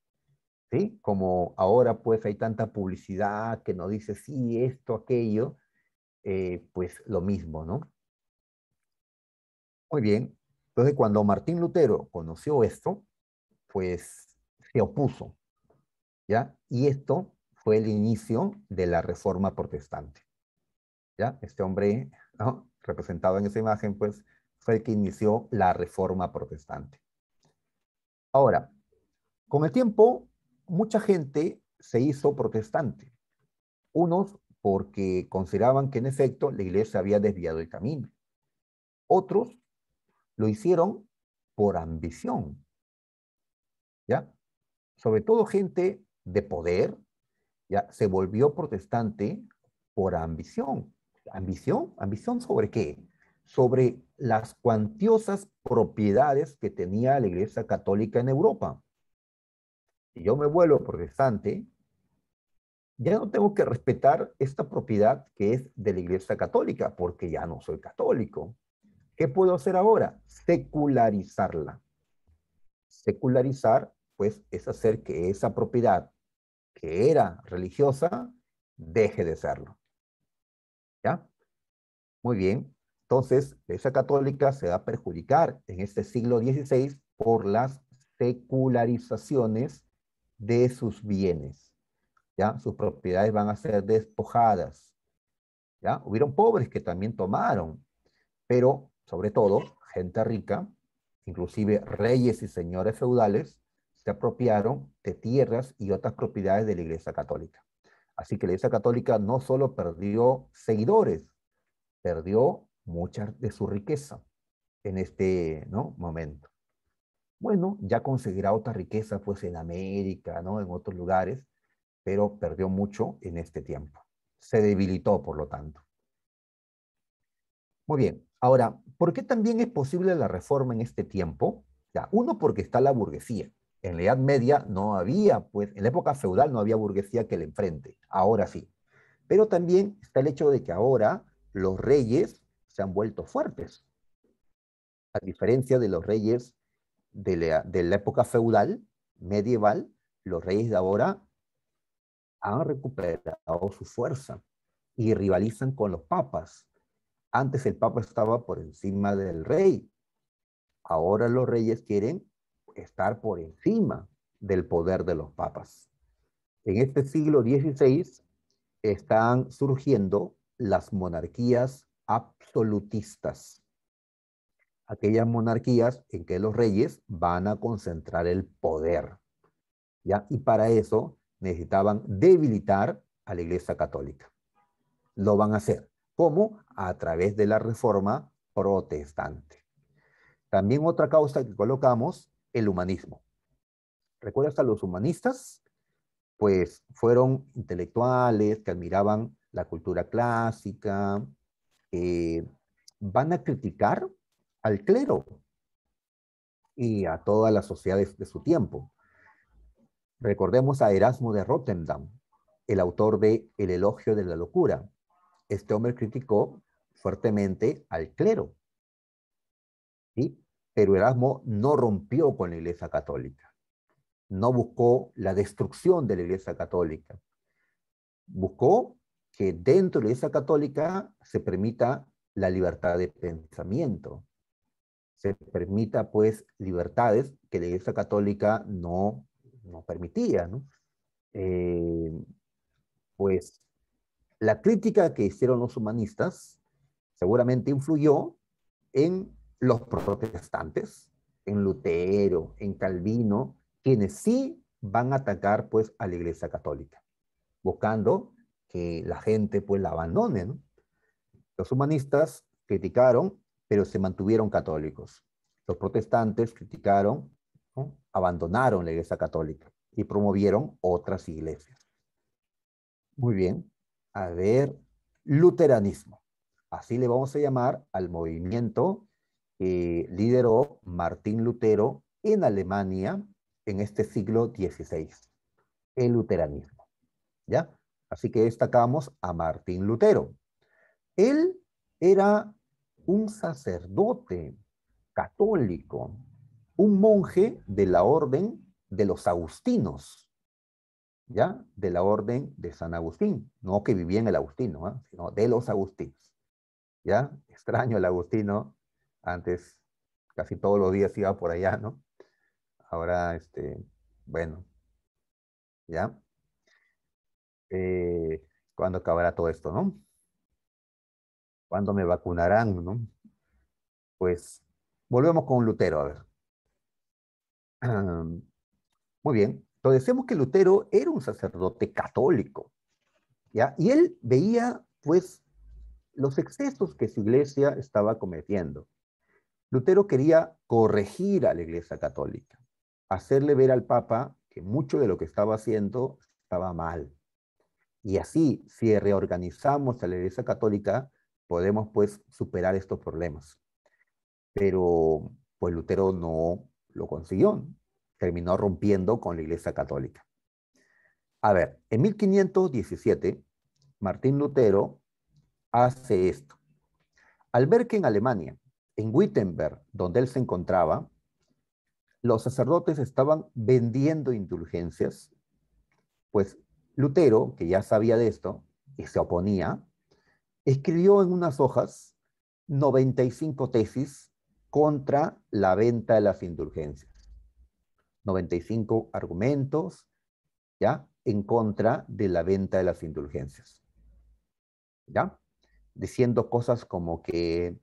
¿sí? Como ahora, pues, hay tanta publicidad que nos dice, sí, esto, aquello, pues, lo mismo, ¿no? Muy bien. Entonces, cuando Martín Lutero conoció esto, pues, se opuso. ¿Ya? Y esto fue el inicio de la Reforma Protestante, ¿ya? Este hombre, ¿no? Representado en esa imagen, pues, fue el que inició la Reforma Protestante. Ahora, con el tiempo, mucha gente se hizo protestante. Unos porque consideraban que en efecto la iglesia había desviado el camino. Otros lo hicieron por ambición, ¿ya? Sobre todo gente de poder, ya se volvió protestante por ambición. ¿Ambición? ¿Ambición sobre qué? Sobre las cuantiosas propiedades que tenía la Iglesia Católica en Europa. Si yo me vuelvo protestante, ya no tengo que respetar esta propiedad que es de la Iglesia Católica, porque ya no soy católico. ¿Qué puedo hacer ahora? Secularizarla. Secularizar, pues, es hacer que esa propiedad que era religiosa deje de serlo. ¿Ya? Muy bien. Entonces, la Iglesia Católica se va a perjudicar en este siglo XVI por las secularizaciones de sus bienes. ¿Ya? Sus propiedades van a ser despojadas. ¿Ya? Hubieron pobres que también tomaron, pero sobre todo gente rica, inclusive reyes y señores feudales, se apropiaron de tierras y otras propiedades de la Iglesia Católica. Así que la Iglesia Católica no solo perdió seguidores, perdió mucha de su riqueza en este, ¿no? momento. Bueno, ya conseguirá otra riqueza pues en América, ¿no? En otros lugares, pero perdió mucho en este tiempo. Se debilitó, por lo tanto. Muy bien. Ahora, ¿por qué también es posible la reforma en este tiempo? Ya, uno, porque está la burguesía. En la Edad Media no había, pues, en la época feudal no había burguesía que le enfrente. Ahora sí. Pero también está el hecho de que ahora los reyes se han vuelto fuertes. A diferencia de los reyes de la época feudal, medieval, los reyes de ahora han recuperado su fuerza y rivalizan con los papas. Antes el papa estaba por encima del rey. Ahora los reyes quieren estar por encima del poder de los papas. En este siglo XVI están surgiendo las monarquías absolutistas, aquellas monarquías en que los reyes van a concentrar el poder, ¿ya? Y para eso necesitaban debilitar a la Iglesia Católica. Lo van a hacer. ¿Cómo? A través de la Reforma Protestante. También otra causa que colocamos, el humanismo. ¿Recuerdas a los humanistas? Pues fueron intelectuales que admiraban la cultura clásica, van a criticar al clero y a todas las sociedades de su tiempo. Recordemos a Erasmo de Rotterdam, el autor de El elogio de la locura. Este hombre criticó fuertemente al clero, ¿sí? Pero Erasmo no rompió con la Iglesia Católica, no buscó la destrucción de la Iglesia Católica, buscó que dentro de la Iglesia Católica se permita la libertad de pensamiento, se permita pues libertades que la Iglesia Católica no permitía, ¿no? Eh, pues la crítica que hicieron los humanistas seguramente influyó en los protestantes, en Lutero, en Calvino, quienes sí van a atacar pues a la Iglesia Católica, buscando que la gente pues la abandone, ¿no? Los humanistas criticaron, pero se mantuvieron católicos. Los protestantes criticaron, ¿no? Abandonaron la Iglesia Católica y promovieron otras iglesias. Muy bien. A ver, luteranismo. Así le vamos a llamar al movimiento que lideró Martín Lutero en Alemania en este siglo XVI. El luteranismo. ¿Ya? Así que destacamos a Martín Lutero. Él era un sacerdote católico, un monje de la orden de los agustinos, ¿ya? De la orden de San Agustín, no que vivía en el Agustino, ¿eh? Sino de los agustinos, ¿ya? Extraño el Agustino, antes casi todos los días iba por allá, ¿no? Ahora, bueno, ¿ya? ¿Cuándo acabará todo esto, no? ¿Cuándo me vacunarán, no? Pues volvemos con Lutero, a ver. Muy bien. Entonces decimos que Lutero era un sacerdote católico, ¿ya? Y él veía, pues, los excesos que su iglesia estaba cometiendo. Lutero quería corregir a la iglesia católica, hacerle ver al Papa que mucho de lo que estaba haciendo estaba mal. Y así, si reorganizamos a la iglesia católica, podemos, pues, superar estos problemas. Pero pues Lutero no lo consiguió, terminó rompiendo con la Iglesia Católica. A ver, en 1517, Martín Lutero hace esto. Al ver que en Alemania, en Wittenberg, donde él se encontraba, los sacerdotes estaban vendiendo indulgencias, pues Lutero, que ya sabía de esto y se oponía, escribió en unas hojas 95 tesis contra la venta de las indulgencias. 95 argumentos, ¿ya? En contra de la venta de las indulgencias, ¿ya? Diciendo cosas como que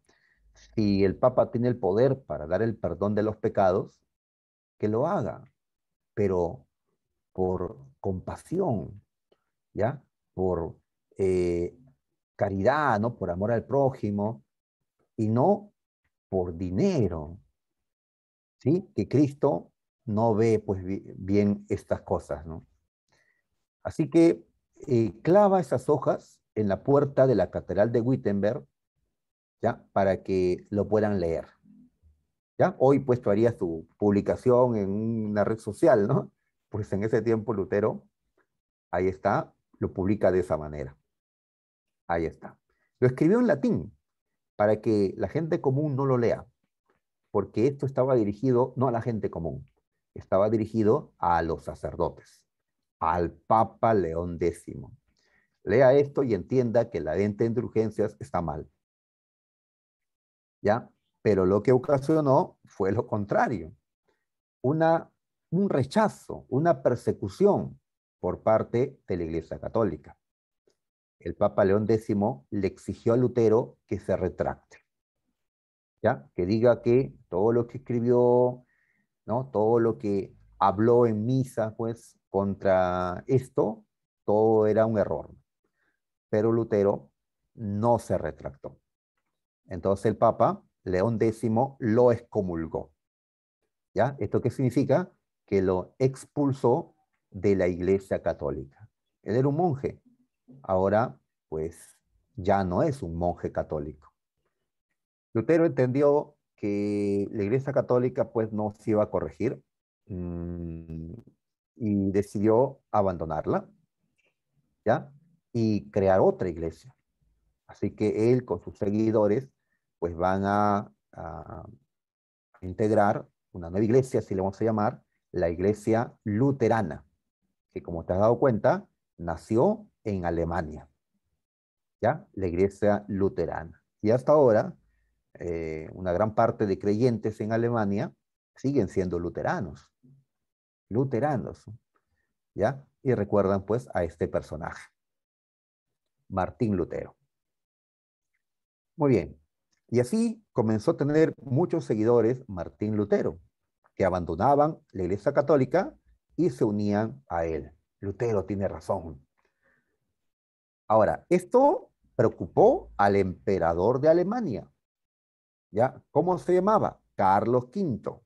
si el Papa tiene el poder para dar el perdón de los pecados, que lo haga, pero por compasión, ¿ya? Por eh, caridad, ¿no? Por amor al prójimo, y no por dinero, ¿sí? Que Cristo no ve pues bien estas cosas, ¿no? Así que clava esas hojas en la puerta de la Catedral de Wittenberg, ¿ya? Para que lo puedan leer, ¿ya? Hoy pues tú harías tu publicación en una red social, ¿no? Pues en ese tiempo Lutero, ahí está, lo publica de esa manera. Ahí está. Lo escribió en latín para que la gente común no lo lea, porque esto estaba dirigido no a la gente común, estaba dirigido a los sacerdotes, al Papa León X. Lea esto y entienda que la venta de indulgencias está mal, ¿ya? Pero lo que ocasionó fue lo contrario, una, un rechazo, una persecución por parte de la Iglesia Católica. El Papa León X le exigió a Lutero que se retracte, ¿ya? Que diga que todo lo que escribió, ¿no? Todo lo que habló en misa, pues, contra esto, todo era un error. Pero Lutero no se retractó. Entonces el Papa León X lo excomulgó, ¿ya? ¿Esto qué significa? Que lo expulsó de la Iglesia Católica. Él era un monje, ahora, pues, ya no es un monje católico. Lutero entendió que la Iglesia Católica, pues, no se iba a corregir, mmm, y decidió abandonarla, ¿ya? Y crear otra iglesia. Así que él con sus seguidores, pues van a integrar una nueva iglesia, así le vamos a llamar, la iglesia luterana, que como te has dado cuenta, nació en Alemania, ¿ya? La iglesia luterana. Y hasta ahora, una gran parte de creyentes en Alemania siguen siendo luteranos, luteranos, ¿ya? Y recuerdan pues a este personaje, Martín Lutero. Muy bien. Y así comenzó a tener muchos seguidores Martín Lutero, que abandonaban la Iglesia Católica y se unían a él. Lutero tiene razón. Ahora, esto preocupó al emperador de Alemania, ¿ya? ¿Cómo se llamaba? Carlos V.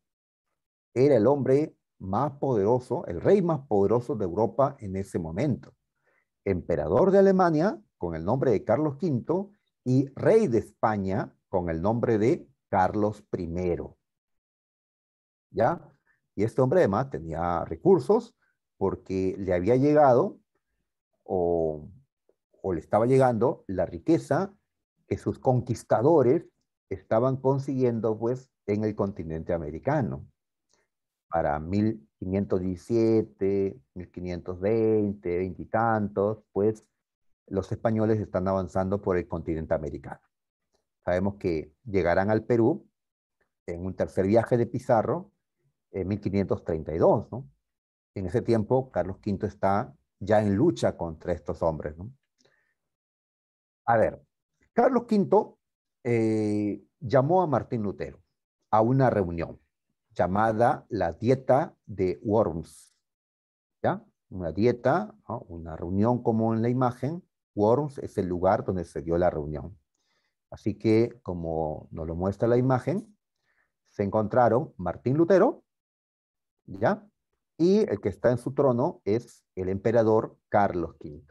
Era el hombre más poderoso, el rey más poderoso de Europa en ese momento. Emperador de Alemania con el nombre de Carlos V y rey de España con el nombre de Carlos I. ¿Ya? Y este hombre además tenía recursos porque le había llegado o, o le estaba llegando la riqueza que sus conquistadores estaban consiguiendo pues en el continente americano. Para 1517, 1520, veintitantos, pues los españoles están avanzando por el continente americano. Sabemos que llegarán al Perú en un tercer viaje de Pizarro en 1532, ¿no? En ese tiempo, Carlos V está ya en lucha contra estos hombres, ¿no? A ver, Carlos V llamó a Martín Lutero a una reunión llamada la Dieta de Worms, ¿ya? Una dieta, ¿no? Una reunión como en la imagen. Worms es el lugar donde se dio la reunión. Así que, como nos lo muestra la imagen, se encontraron Martín Lutero, ¿ya? Y el que está en su trono es el emperador Carlos V.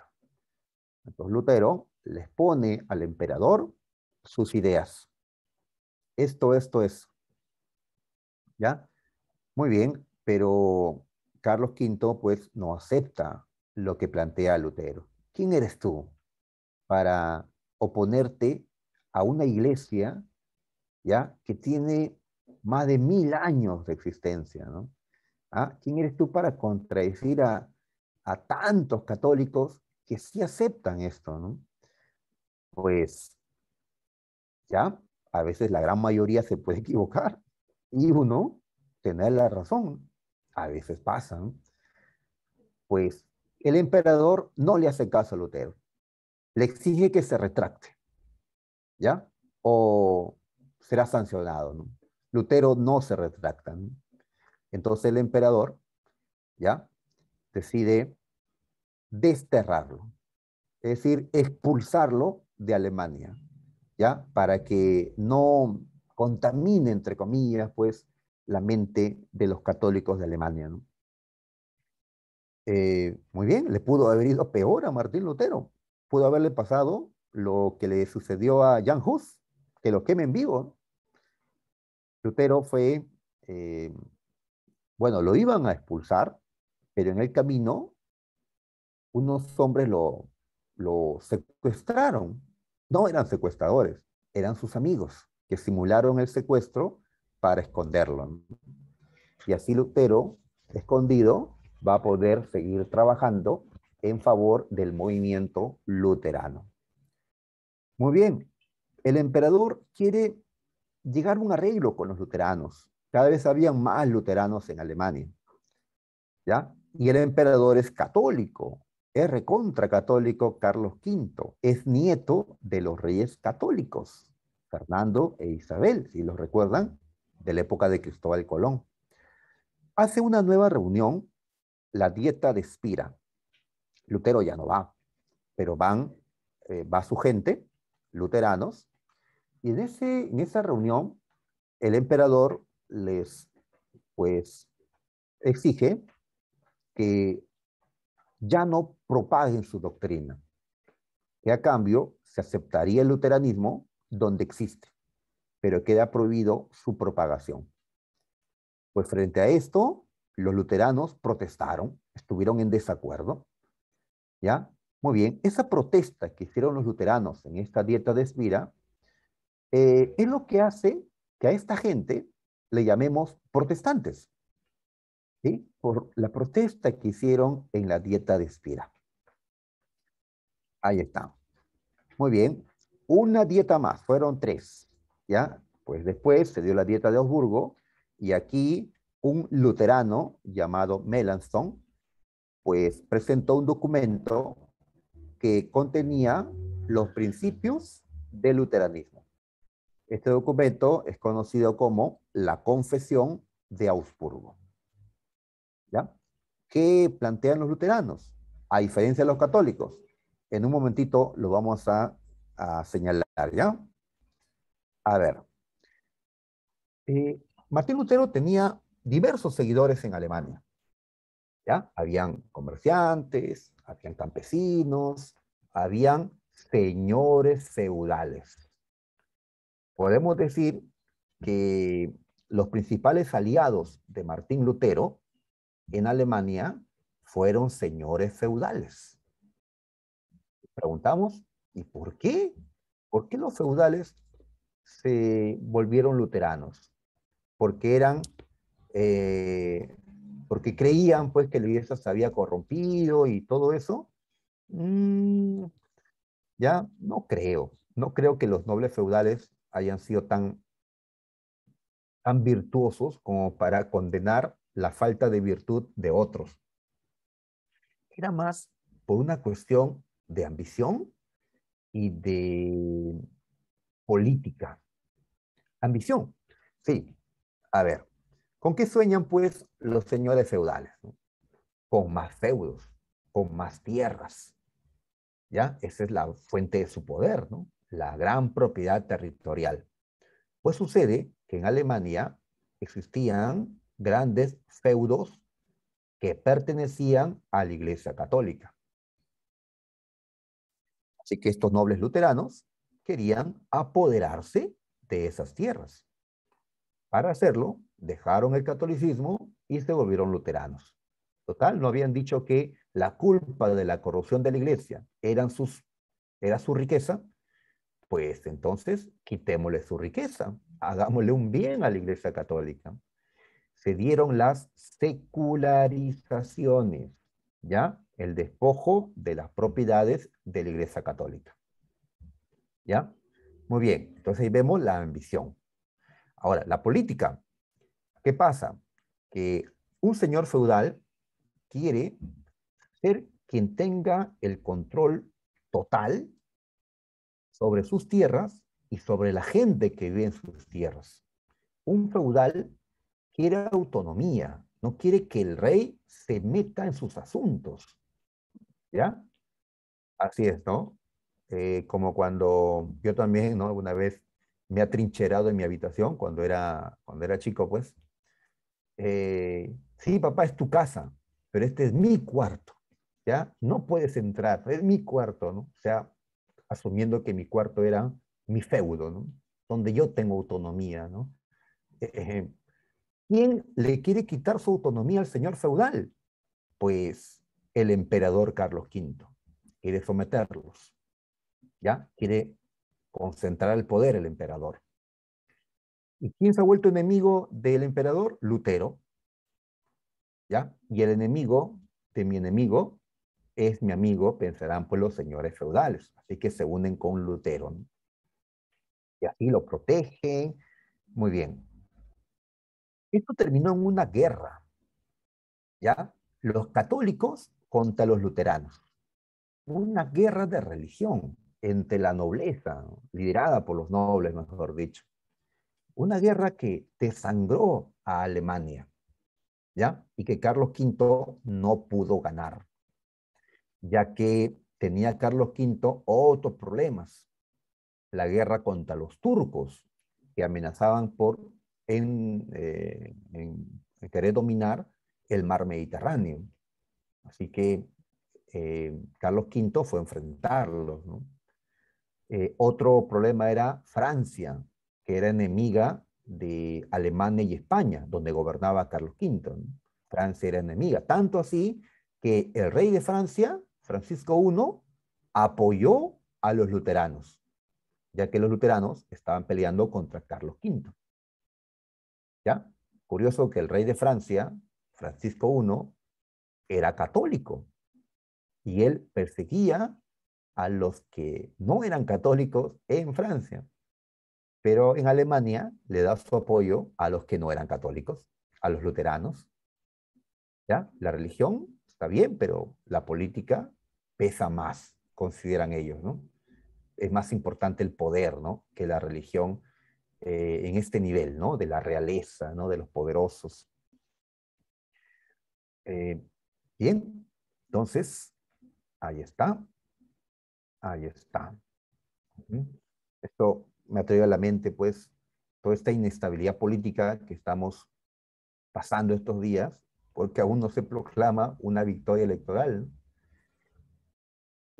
Entonces Lutero les pone al emperador sus ideas. Esto es, ¿ya? Muy bien, pero Carlos V pues no acepta lo que plantea Lutero. ¿Quién eres tú para oponerte a una iglesia, ¿ya? Que tiene más de 1000 años de existencia, ¿no? ¿Ah? ¿Quién eres tú para contradecir a tantos católicos que sí aceptan esto, ¿no? Pues ya, a veces la gran mayoría se puede equivocar y uno tener la razón. A veces pasa, ¿no? Pues el emperador no le hace caso a Lutero, le exige que se retracte, ¿ya? O será sancionado, ¿no? Lutero no se retracta, ¿no? Entonces el emperador, ¿ya? Decide desterrarlo, es decir, expulsarlo de Alemania, ¿ya? Para que no contamine, entre comillas, pues, la mente de los católicos de Alemania, ¿no? Muy bien, le pudo haber ido peor a Martín Lutero. Pudo haberle pasado lo que le sucedió a Jan Hus, que lo queme en vivo, ¿no? Lutero fue, eh, bueno, lo iban a expulsar, pero en el camino unos hombres lo secuestraron. No eran secuestradores, eran sus amigos que simularon el secuestro para esconderlo, ¿no? Y así Lutero escondido, va a poder seguir trabajando en favor del movimiento luterano. Muy bien, el emperador quiere llegar a un arreglo con los luteranos. Cada vez había más luteranos en Alemania, ¿ya? Y el emperador es católico, es recontra católico Carlos V, es nieto de los reyes católicos, Fernando e Isabel, si los recuerdan, de la época de Cristóbal Colón. Hace una nueva reunión, la Dieta de Spira. Lutero ya no va, pero va su gente, luteranos, y en esa reunión el emperador les, pues, exige que ya no propaguen su doctrina, que a cambio se aceptaría el luteranismo donde existe, pero queda prohibido su propagación. Pues frente a esto, los luteranos protestaron, estuvieron en desacuerdo, ¿ya? Muy bien, esa protesta que hicieron los luteranos en esta dieta de Spira es lo que hace que a esta gente le llamemos protestantes, ¿sí? Por la protesta que hicieron en la dieta de Spira. Ahí está. Muy bien. Una dieta más, fueron tres, ¿ya? Pues después se dio la dieta de Augsburgo y aquí un luterano llamado Melanchthon, pues presentó un documento que contenía los principios del luteranismo. Este documento es conocido como la Confesión de Augsburgo, ¿ya? ¿Qué plantean los luteranos? A diferencia de los católicos, en un momentito lo vamos a señalar, ¿ya? A ver, Martín Lutero tenía diversos seguidores en Alemania, ¿ya? Habían comerciantes, habían campesinos, habían señores feudales. Podemos decir que los principales aliados de Martín Lutero en Alemania fueron señores feudales. Preguntamos, ¿y por qué? ¿Por qué los feudales se volvieron luteranos? Porque eran, eh, porque creían pues que la iglesia se había corrompido y todo eso. Mm, ya no creo que los nobles feudales hayan sido tan virtuosos como para condenar la falta de virtud de otros. Era más por una cuestión de ambición y de política. Ambición, sí. A ver, ¿con qué sueñan pues los señores feudales? ¿No? Con más feudos, con más tierras, ¿ya? Esa es la fuente de su poder, ¿no? La gran propiedad territorial. Pues sucede que en Alemania existían grandes feudos que pertenecían a la Iglesia Católica. Así que estos nobles luteranos querían apoderarse de esas tierras. Para hacerlo, dejaron el catolicismo y se volvieron luteranos. Total, no habían dicho que la culpa de la corrupción de la iglesia era su riqueza, pues entonces quitémosle su riqueza, hagámosle un bien a la iglesia católica. Se dieron las secularizaciones, ¿ya? El despojo de las propiedades de la iglesia católica, ¿ya? Muy bien, entonces ahí vemos la ambición. Ahora, la política. ¿Qué pasa? Que un señor feudal quiere ser quien tenga el control total sobre sus tierras y sobre la gente que vive en sus tierras. Un feudal quiere autonomía, no quiere que el rey se meta en sus asuntos, ¿ya? Así es, ¿no? Como cuando yo también, ¿no? Una vez me he atrincherado en mi habitación cuando era chico, pues. Sí, papá, es tu casa, pero este es mi cuarto, ¿ya? No puedes entrar, es mi cuarto, ¿no? O sea, asumiendo que mi cuarto era mi feudo, ¿no? Donde yo tengo autonomía, ¿no? Eh, eh, ¿Quién le quiere quitar su autonomía al señor feudal? Pues el emperador Carlos V. Quiere someterlos, ¿ya? Quiere concentrar el poder el emperador. ¿Y quién se ha vuelto enemigo del emperador? Lutero. ¿ya? Y el enemigo de mi enemigo es mi amigo, pensarán pues los señores feudales. Así que se unen con Lutero, ¿no? Y así lo protegen. Muy bien. Esto terminó en una guerra, ¿ya? Los católicos contra los luteranos. Una guerra de religión entre la nobleza, ¿no? Liderada por los nobles, mejor dicho. Una guerra que desangró a Alemania, ¿ya? Y que Carlos V no pudo ganar, ya que tenía Carlos V otros problemas. La guerra contra los turcos, que amenazaban en querer dominar el mar Mediterráneo. Así que Carlos V fue a enfrentarlos, ¿no? Otro problema era Francia, que era enemiga de Alemania y España, donde gobernaba Carlos V, ¿no? Francia era enemiga, tanto así que el rey de Francia, Francisco I, apoyó a los luteranos, ya que los luteranos estaban peleando contra Carlos V. ¿Ya? Curioso que el rey de Francia, Francisco I, era católico y él perseguía a los que no eran católicos en Francia, pero en Alemania le da su apoyo a los que no eran católicos, a los luteranos. ¿Ya? La religión está bien, pero la política pesa más, consideran ellos, ¿no? Es más importante el poder, ¿no? Que la religión en este nivel, ¿no? De la realeza, ¿no? De los poderosos. Eh, bien, entonces, ahí está, ahí está. Ujú. Esto me ha traído a la mente, pues, toda esta inestabilidad política que estamos pasando estos días, porque aún no se proclama una victoria electoral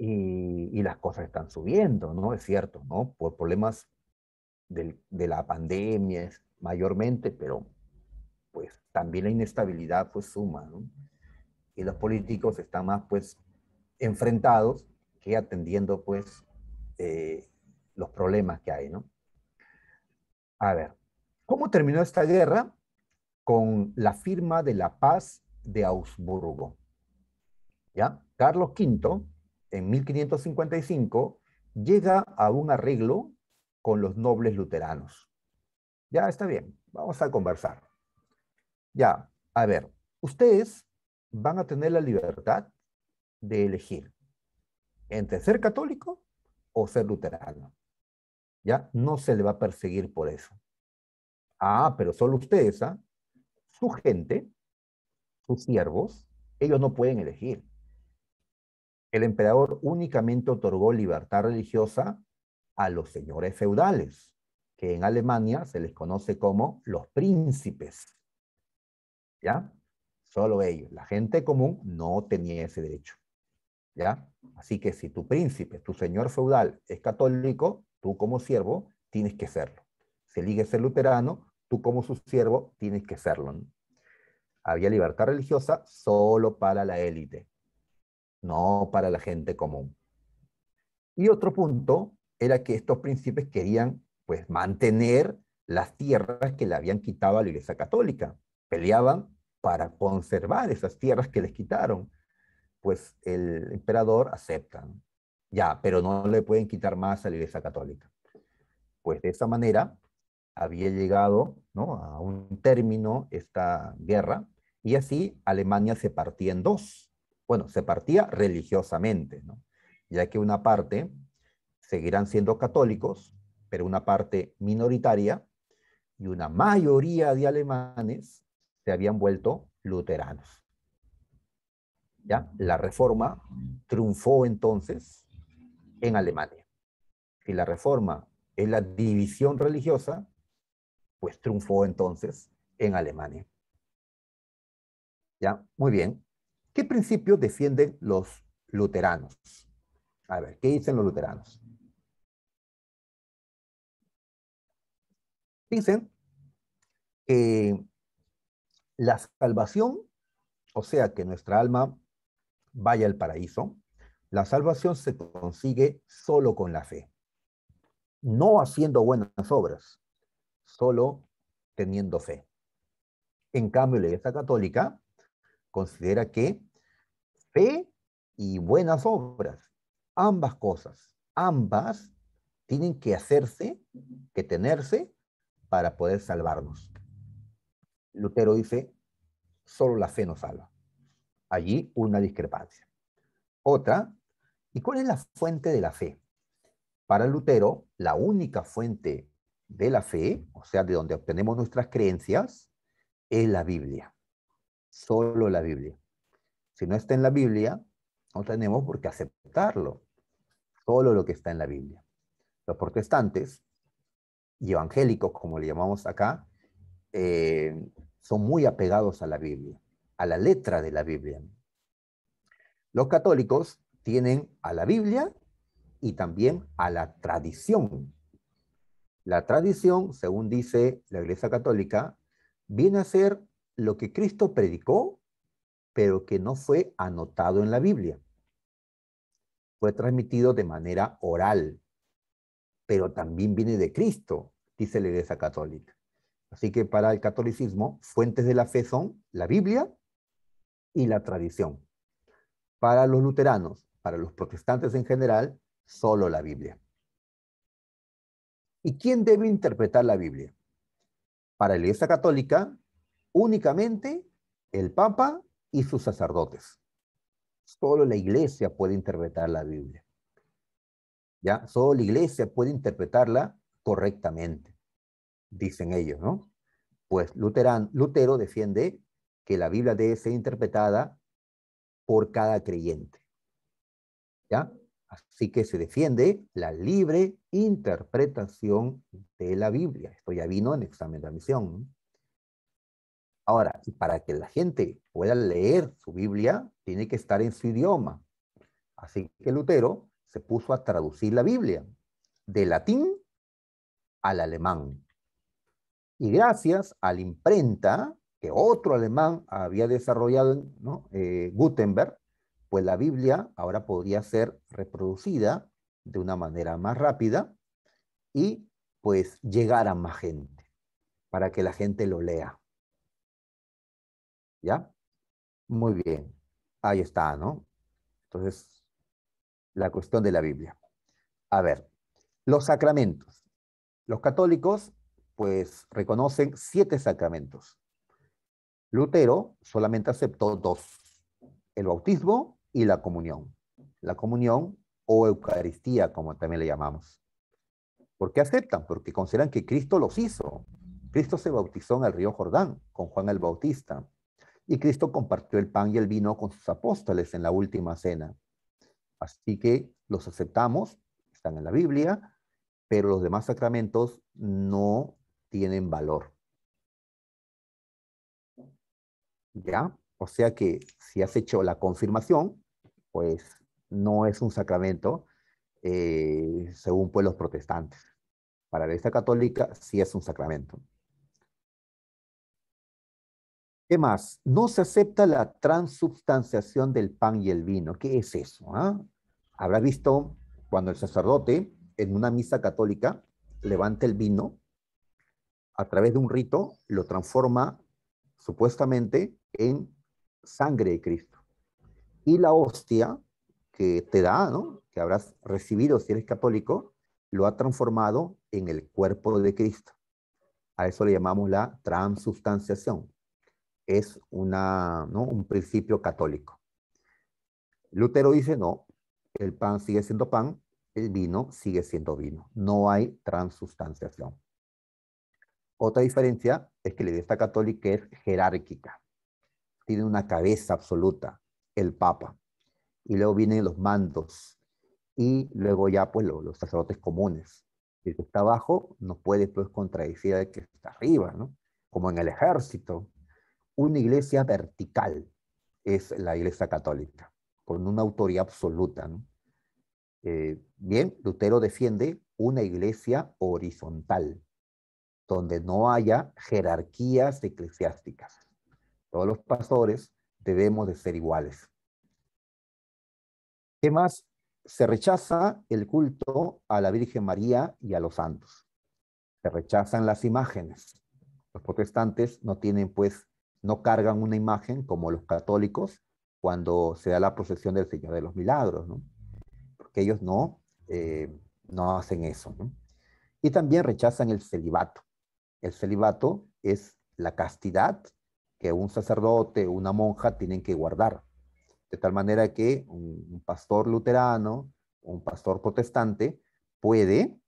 y las cosas están subiendo, ¿no? Es cierto, ¿no? Por problemas de la pandemia mayormente, pero pues también la inestabilidad pues suma, ¿no? Y los políticos están más pues enfrentados que atendiendo pues eh, los problemas que hay, ¿no? A ver, ¿cómo terminó esta guerra? Con la firma de la paz de Augsburgo, ¿ya? Carlos V, en 1555, llega a un arreglo con los nobles luteranos. Ya está bien, vamos a conversar. Ya, a ver, ustedes van a tener la libertad de elegir entre ser católico o ser luterano. ¿Ya? No se le va a perseguir por eso. Ah, pero solo ustedes, ¿ah? Su gente, sus siervos, ellos no pueden elegir. El emperador únicamente otorgó libertad religiosa a los señores feudales, que en Alemania se les conoce como los príncipes. ¿Ya? Solo ellos. La gente común no tenía ese derecho. ¿Ya? Así que si tu príncipe, tu señor feudal es católico, tú como siervo tienes que serlo. Si eliges ser luterano, tú como su siervo tienes que serlo, ¿no? Había libertad religiosa solo para la élite, no para la gente común. Y otro punto era que estos príncipes querían pues mantener las tierras que le habían quitado a la Iglesia Católica. Peleaban para conservar esas tierras que les quitaron. Pues el emperador acepta, ¿no? Ya, pero no le pueden quitar más a la Iglesia Católica. Pues de esa manera había llegado, ¿no? A un término esta guerra y así Alemania se partía en dos. Bueno, se partía religiosamente, ¿no? Ya que una parte seguirán siendo católicos, pero una parte minoritaria y una mayoría de alemanes se habían vuelto luteranos. ¿Ya? La reforma triunfó entonces en Alemania. Si la reforma es la división religiosa, pues triunfó entonces en Alemania. ¿Ya? Muy bien. ¿Qué principios defienden los luteranos? A ver, ¿qué dicen los luteranos? Dicen que la salvación, o sea, que nuestra alma vaya al paraíso, la salvación se consigue solo con la fe, no haciendo buenas obras, solo teniendo fe. En cambio, la Iglesia Católica considera que fe y buenas obras, ambas cosas, ambas tienen que hacerse, que tenerse para poder salvarnos. Lutero dice, solo la fe nos salva. Allí una discrepancia. Otra, ¿y cuál es la fuente de la fe? Para Lutero, la única fuente de la fe, o sea, de donde obtenemos nuestras creencias, es la Biblia. Solo la Biblia. Si no está en la Biblia, no tenemos por qué aceptarlo. Solo lo que está en la Biblia. Los protestantes y evangélicos, como le llamamos acá, son muy apegados a la Biblia, a la letra de la Biblia. Los católicos tienen a la Biblia y también a la tradición. La tradición, según dice la Iglesia Católica, viene a ser lo que Cristo predicó, pero que no fue anotado en la Biblia. Fue transmitido de manera oral, pero también viene de Cristo, dice la Iglesia Católica. Así que para el catolicismo, fuentes de la fe son la Biblia y la tradición. Para los luteranos, para los protestantes en general, solo la Biblia. ¿Y quién debe interpretar la Biblia? Para la Iglesia Católica, únicamente el Papa y sus sacerdotes. Solo la Iglesia puede interpretar la Biblia. ¿Ya? Solo la Iglesia puede interpretarla correctamente, dicen ellos, ¿no? Pues Lutero defiende que la Biblia debe ser interpretada por cada creyente. ¿Ya? Así que se defiende la libre interpretación de la Biblia. Esto ya vino en examen de admisión, ¿no? Ahora, para que la gente pueda leer su Biblia, tiene que estar en su idioma. Así que Lutero se puso a traducir la Biblia de latín al alemán. Y gracias a la imprenta que otro alemán había desarrollado, ¿no? Gutenberg, pues la Biblia ahora podría ser reproducida de una manera más rápida y pues llegar a más gente, para que la gente lo lea. ¿Ya? Muy bien. Ahí está, ¿no? Entonces, la cuestión de la Biblia. A ver, los sacramentos. Los católicos, pues, reconocen 7 sacramentos. Lutero solamente aceptó 2, el bautismo y la comunión. La comunión o Eucaristía, como también le llamamos. ¿Por qué aceptan? Porque consideran que Cristo los hizo. Cristo se bautizó en el río Jordán con Juan el Bautista. Y Cristo compartió el pan y el vino con sus apóstoles en la última cena. Así que los aceptamos, están en la Biblia, pero los demás sacramentos no tienen valor. ¿Ya? O sea que si has hecho la confirmación, pues no es un sacramento, según pues los protestantes. Para la Iglesia Católica sí es un sacramento. ¿Qué más? No se acepta la transubstanciación del pan y el vino. ¿Qué es eso? ¿Ah? Habrá visto cuando el sacerdote en una misa católica levanta el vino, a través de un rito lo transforma supuestamente en sangre de Cristo. Y la hostia que te da, ¿no? Que habrás recibido si eres católico, lo ha transformado en el cuerpo de Cristo. A eso le llamamos la transubstanciación. Es ¿no? un principio católico. Lutero dice, no, el pan sigue siendo pan, el vino sigue siendo vino. No hay transubstanciación. Otra diferencia es que la Iglesia Católica es jerárquica. Tiene una cabeza absoluta, el Papa. Y luego vienen los mandos. Y luego ya pues los sacerdotes comunes. El que está abajo no puede pues contradecir al que está arriba, ¿no? Como en el ejército. Una iglesia vertical es la Iglesia Católica, con una autoridad absoluta, ¿no? Bien, Lutero defiende una iglesia horizontal, donde no haya jerarquías eclesiásticas. Todos los pastores debemos de ser iguales. ¿Qué más? Se rechaza el culto a la Virgen María y a los santos. Se rechazan las imágenes. Los protestantes no tienen, pues, no cargan una imagen como los católicos cuando se da la procesión del Señor de los Milagros, ¿no? Porque ellos no hacen eso, ¿no? Y también rechazan el celibato. El celibato es la castidad que un sacerdote, una monja tienen que guardar. De tal manera que un pastor luterano, un pastor protestante puede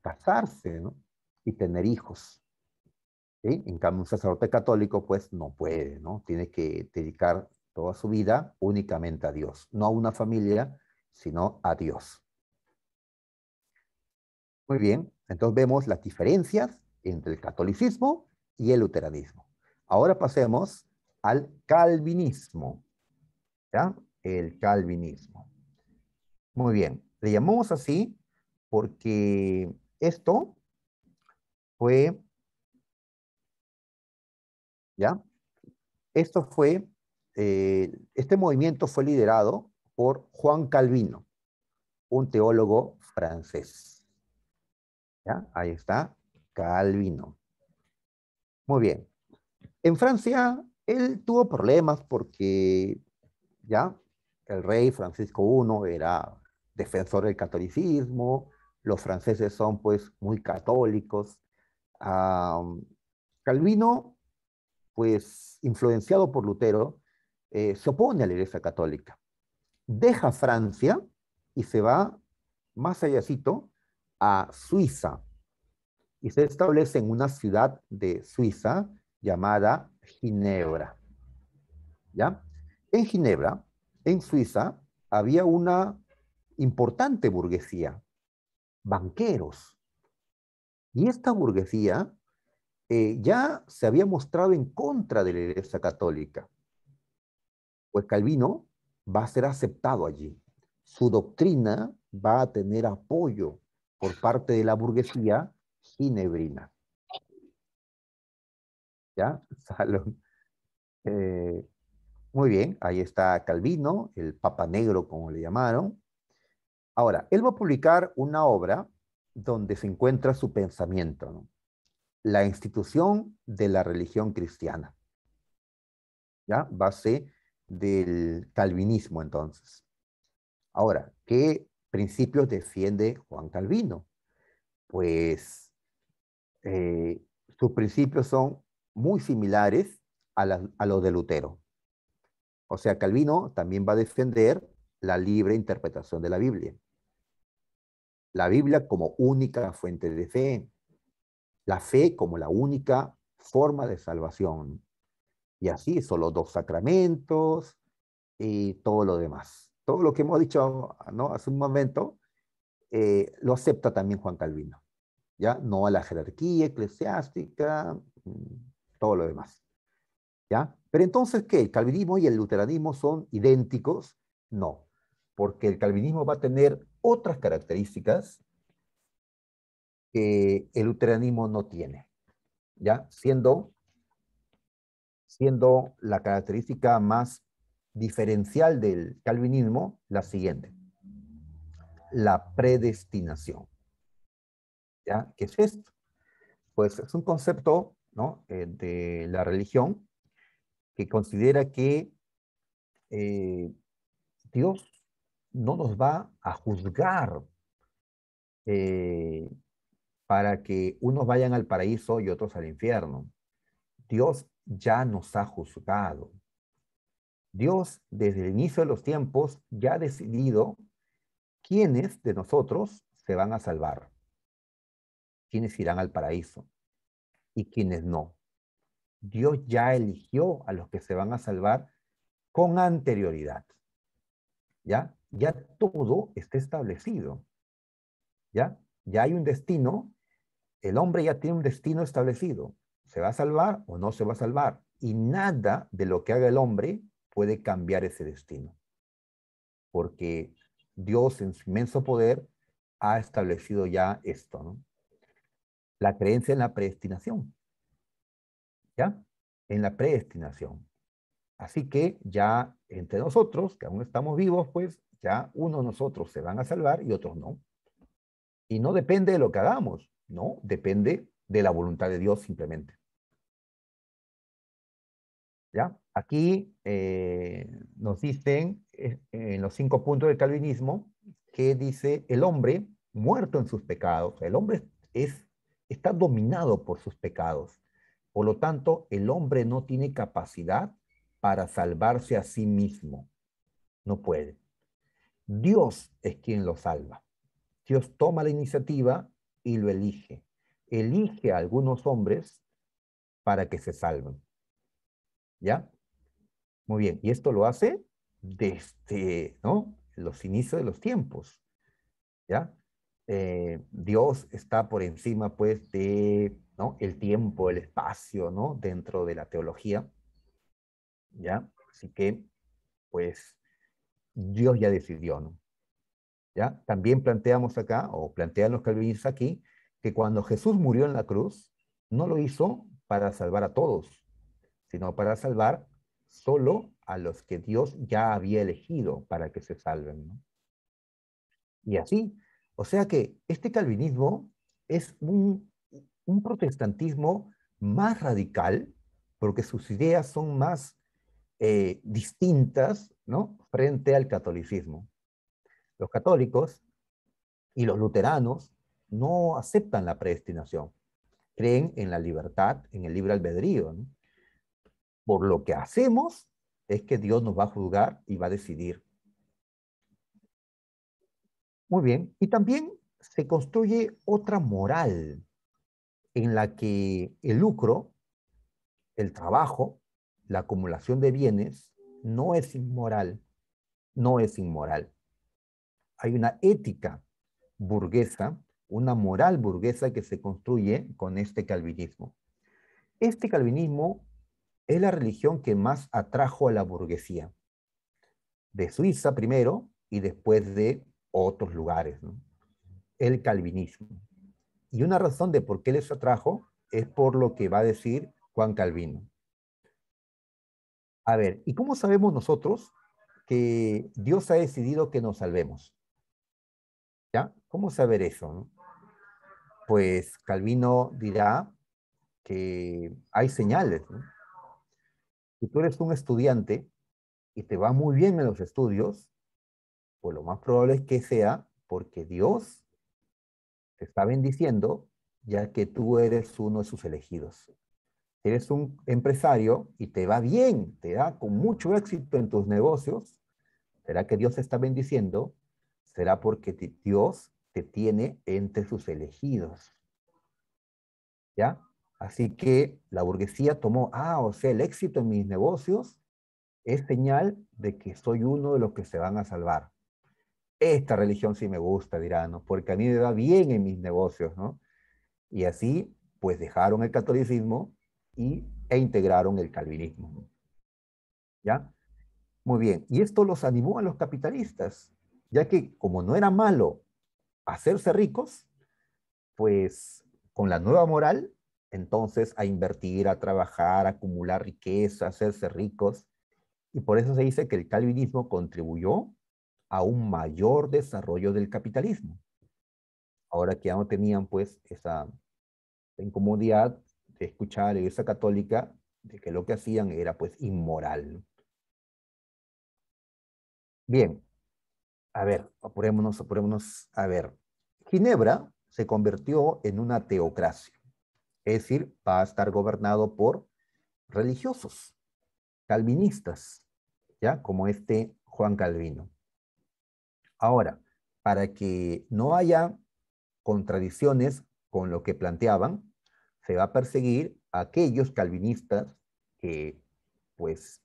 casarse, ¿no? Y tener hijos. ¿Sí? En cambio, un sacerdote católico, pues no puede, ¿no? Tiene que dedicar toda su vida únicamente a Dios, no a una familia, sino a Dios. Muy bien, entonces vemos las diferencias entre el catolicismo y el luteranismo. Ahora pasemos al calvinismo, ¿ya? El calvinismo. Muy bien, le llamamos así porque esto fue, ¿ya? Esto fue, este movimiento fue liderado por Juan Calvino, un teólogo francés. ¿Ya? Ahí está, Calvino. Muy bien. En Francia, él tuvo problemas porque, ¿ya? El rey Francisco I era defensor del catolicismo, los franceses son pues muy católicos. Ah, Calvino, pues influenciado por Lutero, se opone a la Iglesia Católica. Deja Francia y se va más allácito a Suiza y se establece en una ciudad de Suiza llamada Ginebra. ¿Ya? En Ginebra, en Suiza, había una importante burguesía, banqueros. Y esta burguesía ya se había mostrado en contra de la Iglesia Católica, pues Calvino va a ser aceptado allí. Su doctrina va a tener apoyo por parte de la burguesía ginebrina. ¿Ya? Salón. Eh, muy bien, ahí está Calvino, el Papa Negro, como le llamaron. Ahora, él va a publicar una obra donde se encuentra su pensamiento, ¿no? La institución de la religión cristiana, ¿ya? Base del calvinismo, entonces. Ahora, ¿qué principios defiende Juan Calvino? Pues eh, sus principios son muy similares a los de Lutero. O sea, Calvino también va a defender la libre interpretación de la Biblia como única fuente de fe, la fe como la única forma de salvación. Y así son los dos sacramentos y todo lo demás. Todo lo que hemos dicho, ¿no? Hace un momento, lo acepta también Juan Calvino. ¿Ya? No a la jerarquía eclesiástica, todo lo demás. ¿Ya? Pero entonces, ¿qué? ¿El calvinismo y el luteranismo son idénticos? No, porque el calvinismo va a tener otras características que el luteranismo no tiene, ¿ya? Siendo la característica más diferencial del calvinismo la siguiente, la predestinación, ¿ya? ¿Qué es esto? Pues es un concepto, ¿no? De la religión que considera que eh, Dios no nos va a juzgar eh, para que unos vayan al paraíso y otros al infierno. Dios ya nos ha juzgado. Dios, desde el inicio de los tiempos, ya ha decidido quiénes de nosotros se van a salvar, quiénes irán al paraíso y quiénes no. Dios ya eligió a los que se van a salvar con anterioridad. ¿Ya? Ya todo está establecido. ¿Ya? Ya hay un destino, el hombre ya tiene un destino establecido. ¿Se va a salvar o no se va a salvar? Y nada de lo que haga el hombre puede cambiar ese destino. Porque Dios en su inmenso poder ha establecido ya esto, ¿no? La creencia en la predestinación, ¿ya? En la predestinación. Así que ya entre nosotros, que aún estamos vivos, pues ya unos de nosotros se van a salvar y otros no. Y no depende de lo que hagamos, no, depende de la voluntad de Dios simplemente. ¿Ya? Aquí nos dicen en los 5 puntos del calvinismo que dice el hombre muerto en sus pecados. El hombre está dominado por sus pecados. Por lo tanto, el hombre no tiene capacidad para salvarse a sí mismo. No puede. Dios es quien lo salva. Dios toma la iniciativa y lo elige. Elige a algunos hombres para que se salven. ¿Ya? Muy bien, y esto lo hace desde, ¿no?, los inicios de los tiempos, ¿ya? Dios está por encima, pues, de, ¿no?, el tiempo, el espacio, ¿no?, dentro de la teología, ¿ya? Así que, pues, Dios ya decidió, ¿no? ¿Ya? También planteamos acá, o plantean los calvinistas aquí, que cuando Jesús murió en la cruz, no lo hizo para salvar a todos, sino para salvar solo a los que Dios ya había elegido para que se salven, ¿no? Y así, o sea que este calvinismo es un protestantismo más radical, porque sus ideas son más distintas, ¿no?, frente al catolicismo. Los católicos y los luteranos no aceptan la predestinación, creen en la libertad, en el libre albedrío, ¿no? Por lo que hacemos es que Dios nos va a juzgar y va a decidir. Muy bien. Y también se construye otra moral en la que el lucro, el trabajo, la acumulación de bienes no es inmoral, no es inmoral. Hay una ética burguesa, una moral burguesa que se construye con este calvinismo. Este calvinismo es la religión que más atrajo a la burguesía, de Suiza primero y después de otros lugares, ¿no? El calvinismo. Y una razón de por qué les atrajo es por lo que va a decir Juan Calvino. A ver, ¿y cómo sabemos nosotros que Dios ha decidido que nos salvemos? ¿Ya? ¿Cómo saber eso, no? Pues Calvino dirá que hay señales, ¿no? Si tú eres un estudiante y te va muy bien en los estudios, pues lo más probable es que sea porque Dios te está bendiciendo, ya que tú eres uno de sus elegidos. Si eres un empresario y te va bien, te da con mucho éxito en tus negocios, ¿será que Dios te está bendiciendo? ¿Será porque Dios te tiene entre sus elegidos? ¿Ya? Así que la burguesía tomó, o sea, el éxito en mis negocios es señal de que soy uno de los que se van a salvar. Esta religión sí me gusta, dirán, ¿no? Porque a mí me va bien en mis negocios, ¿no? Y así, pues dejaron el catolicismo e integraron el calvinismo, ¿ya? Muy bien, y esto los animó a los capitalistas, ya que como no era malo hacerse ricos, pues con la nueva moral, entonces a invertir, a trabajar, a acumular riqueza, a hacerse ricos, y por eso se dice que el calvinismo contribuyó a un mayor desarrollo del capitalismo. Ahora que ya no tenían pues esa incomodidad de escuchar a la Iglesia Católica, de que lo que hacían era pues inmoral. Bien, a ver, apurémonos. A ver, Ginebra se convirtió en una teocracia, es decir, va a estar gobernado por religiosos, calvinistas, ¿ya? Como este Juan Calvino. Ahora, para que no haya contradicciones con lo que planteaban, se va a perseguir a aquellos calvinistas que, pues,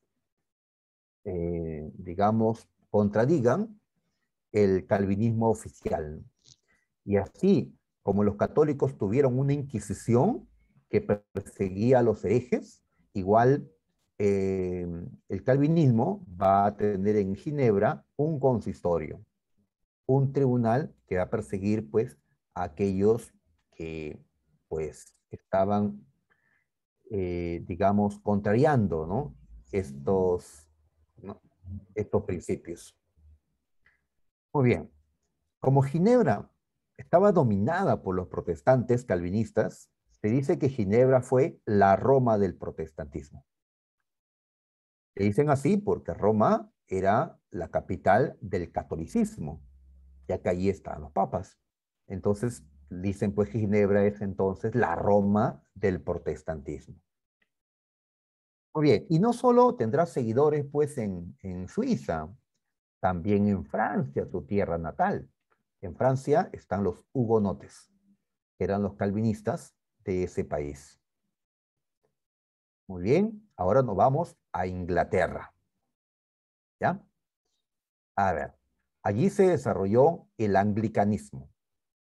digamos, contradigan el calvinismo oficial. Y así como los católicos tuvieron una inquisición que perseguía a los herejes, igual el calvinismo va a tener en Ginebra un consistorio, un tribunal que va a perseguir pues a aquellos que pues estaban, digamos, contrariando, ¿no?, estos, ¿no?, estos principios. Muy bien. Como Ginebra estaba dominada por los protestantes calvinistas, se dice que Ginebra fue la Roma del protestantismo. Le dicen así porque Roma era la capital del catolicismo, ya que allí estaban los papas. Entonces, dicen pues que Ginebra es entonces la Roma del protestantismo. Muy bien, y no solo tendrá seguidores pues en Suiza, también en Francia, su tierra natal. En Francia están los hugonotes, que eran los calvinistas de ese país. Muy bien, ahora nos vamos a Inglaterra. ¿Ya? A ver, allí se desarrolló el anglicanismo.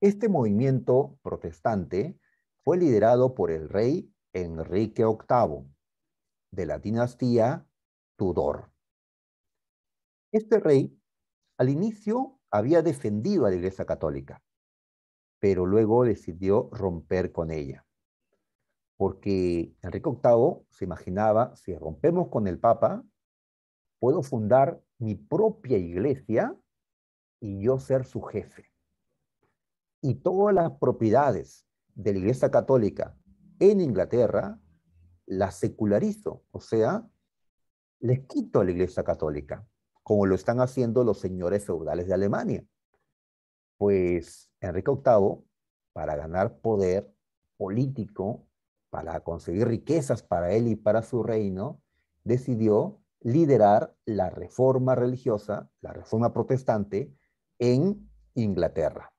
Este movimiento protestante fue liderado por el rey Enrique VIII de la dinastía Tudor. Este rey al inicio había defendido a la Iglesia Católica, pero luego decidió romper con ella, porque Enrique VIII se imaginaba, si rompemos con el Papa, puedo fundar mi propia iglesia y yo ser su jefe. Y todas las propiedades de la Iglesia Católica en Inglaterra las secularizo, o sea, les quito a la Iglesia Católica, como lo están haciendo los señores feudales de Alemania. Pues Enrique VIII, para ganar poder político, para conseguir riquezas para él y para su reino, decidió liderar la reforma religiosa, la reforma protestante en Inglaterra.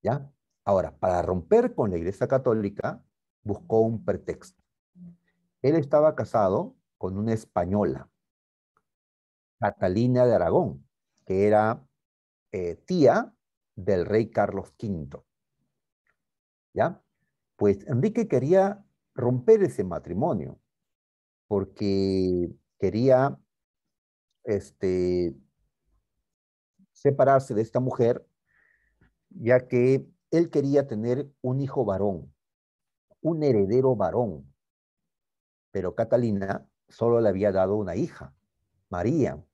¿Ya? Ahora, para romper con la Iglesia Católica, buscó un pretexto. Él estaba casado con una española, Catalina de Aragón, que era tía del rey Carlos V. ¿Ya? Pues Enrique quería romper ese matrimonio porque quería este, separarse de esta mujer, ya que él quería tener un hijo varón, un heredero varón, pero Catalina solo le había dado una hija, María,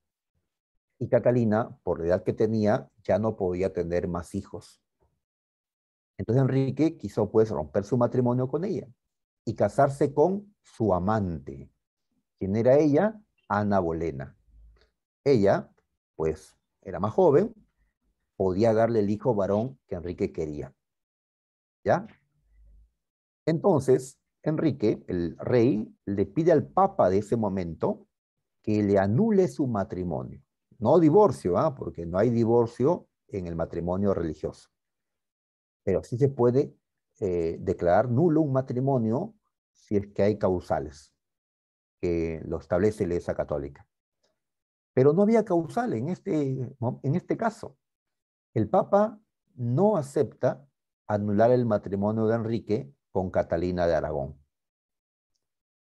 y Catalina, por la edad que tenía, ya no podía tener más hijos. Entonces Enrique quiso pues romper su matrimonio con ella y casarse con su amante. ¿Quién era ella? Ana Bolena. Ella, pues, era más joven, podía darle el hijo varón que Enrique quería. ¿Ya? Entonces, Enrique, el rey, le pide al papa de ese momento que le anule su matrimonio. No divorcio, ¿ah? Porque no hay divorcio en el matrimonio religioso. Pero sí se puede declarar nulo un matrimonio si es que hay causales, que lo establece la Iglesia Católica. Pero no había causal en este caso. El Papa no acepta anular el matrimonio de Enrique con Catalina de Aragón.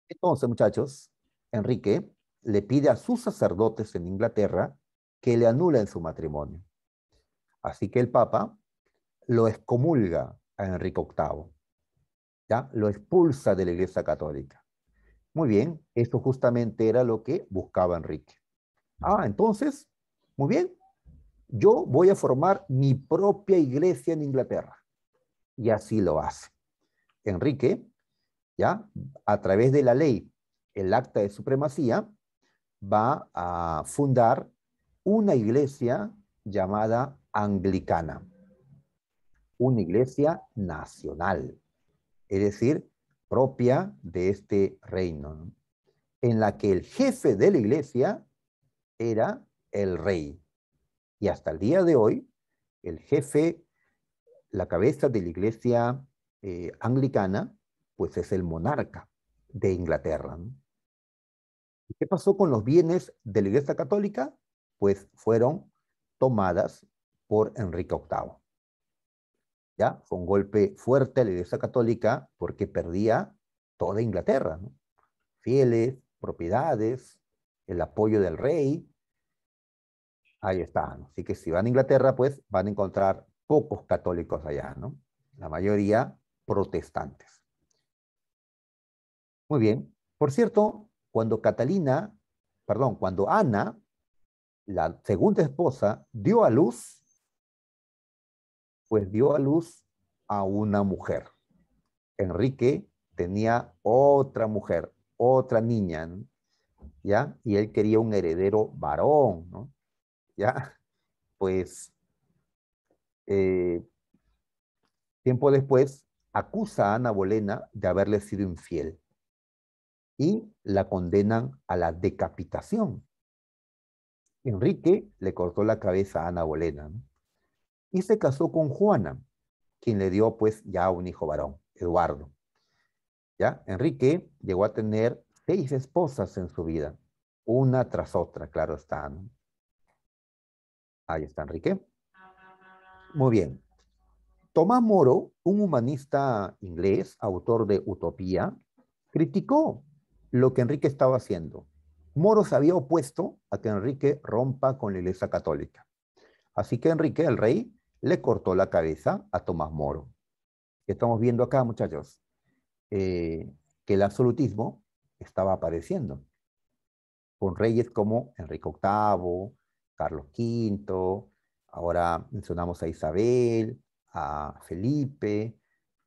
Entonces, muchachos, Enrique le pide a sus sacerdotes en Inglaterra que le anulen su matrimonio. Así que el Papa lo excomulga a Enrique VIII, ¿ya? Lo expulsa de la Iglesia Católica. Muy bien, esto justamente era lo que buscaba Enrique. Entonces, muy bien, yo voy a formar mi propia iglesia en Inglaterra. Y así lo hace. Enrique, ¿ya? A través de la ley, el acta de supremacía, va a fundar una iglesia llamada anglicana, una iglesia nacional, es decir, propia de este reino, ¿no? En la que el jefe de la iglesia era el rey. Y hasta el día de hoy, el jefe, la cabeza de la iglesia anglicana, pues es el monarca de Inglaterra, ¿no? ¿Qué pasó con los bienes de la Iglesia Católica? Pues fueron tomadas por Enrique VIII. ¿Ya? Fue un golpe fuerte a la Iglesia Católica porque perdía toda Inglaterra, ¿no? Fieles, propiedades, el apoyo del rey. Ahí está, ¿no? Así que si van a Inglaterra, pues van a encontrar pocos católicos allá, ¿no? La mayoría protestantes. Muy bien. Por cierto, cuando Ana, la segunda esposa, dio a luz, pues dio a luz a una mujer. Enrique tenía otra mujer, otra niña, ¿no? ¿ya? Y él quería un heredero varón, ¿no? ¿Ya? Pues eh, tiempo después acusa a Ana Bolena de haberle sido infiel y la condenan a la decapitación. Enrique le cortó la cabeza a Ana Bolena, ¿no? Y se casó con Juana, quien le dio pues ya un hijo varón, Eduardo. ¿Ya? Enrique llegó a tener 6 esposas en su vida, una tras otra, claro está, ¿no? Ahí está Enrique. Muy bien. Tomás Moro, un humanista inglés, autor de Utopía, criticó lo que Enrique estaba haciendo. Moro se había opuesto a que Enrique rompa con la Iglesia Católica. Así que Enrique, el rey, le cortó la cabeza a Tomás Moro. ¿Qué estamos viendo acá, muchachos? Que el absolutismo estaba apareciendo, con reyes como Enrique VIII, Carlos V, ahora mencionamos a Isabel, a Felipe,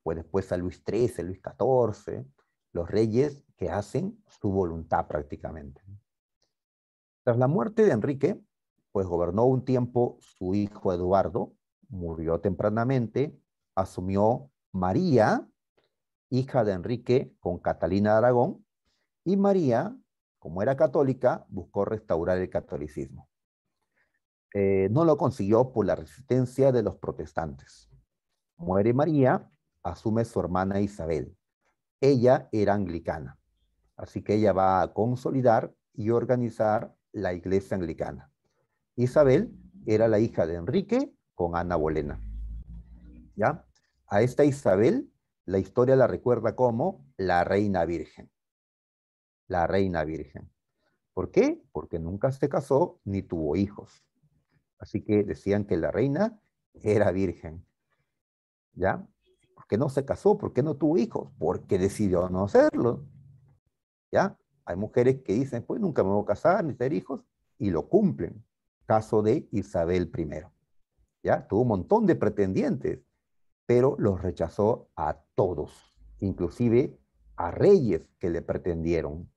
pues después a Luis XIII, Luis XIV, los reyes que hacen su voluntad prácticamente. Tras la muerte de Enrique, pues gobernó un tiempo su hijo Eduardo, murió tempranamente, asumió María, hija de Enrique, con Catalina de Aragón, y María, como era católica, buscó restaurar el catolicismo. No lo consiguió por la resistencia de los protestantes. Muere María, asume su hermana Isabel. Ella era anglicana, así que ella va a consolidar y organizar la iglesia anglicana. Isabel era la hija de Enrique con Ana Bolena. ¿Ya? A esta Isabel, la historia la recuerda como la reina virgen. La reina virgen. ¿Por qué? Porque nunca se casó ni tuvo hijos. Así que decían que la reina era virgen. ¿Ya? ¿Por qué no se casó? ¿Por qué no tuvo hijos? Porque decidió no hacerlo. ¿Ya? Hay mujeres que dicen, pues nunca me voy a casar ni tener hijos, y lo cumplen. Caso de Isabel I. ¿Ya? Tuvo un montón de pretendientes, pero los rechazó a todos, inclusive a reyes que le pretendieron,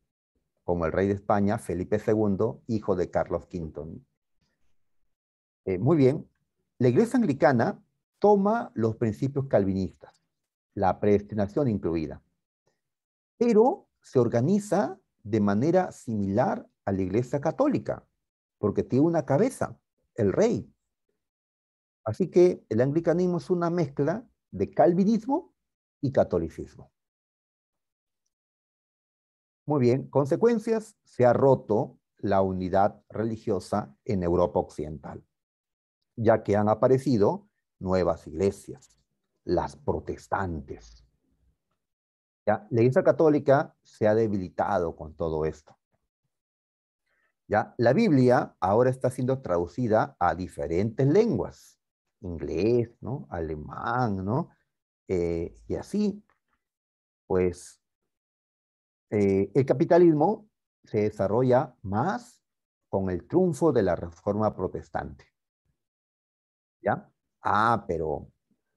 como el rey de España, Felipe II, hijo de Carlos V. Muy bien, la Iglesia Anglicana toma los principios calvinistas, la predestinación incluida, pero se organiza de manera similar a la Iglesia Católica, porque tiene una cabeza, el rey. Así que el anglicanismo es una mezcla de calvinismo y catolicismo. Muy bien, consecuencias, se ha roto la unidad religiosa en Europa Occidental, ya que han aparecido nuevas iglesias, las protestantes. ¿Ya? La Iglesia Católica se ha debilitado con todo esto. ¿Ya? La Biblia ahora está siendo traducida a diferentes lenguas, inglés, ¿no? Alemán, ¿no? Y así, pues, el capitalismo se desarrolla más con el triunfo de la Reforma Protestante. ¿Ya? Pero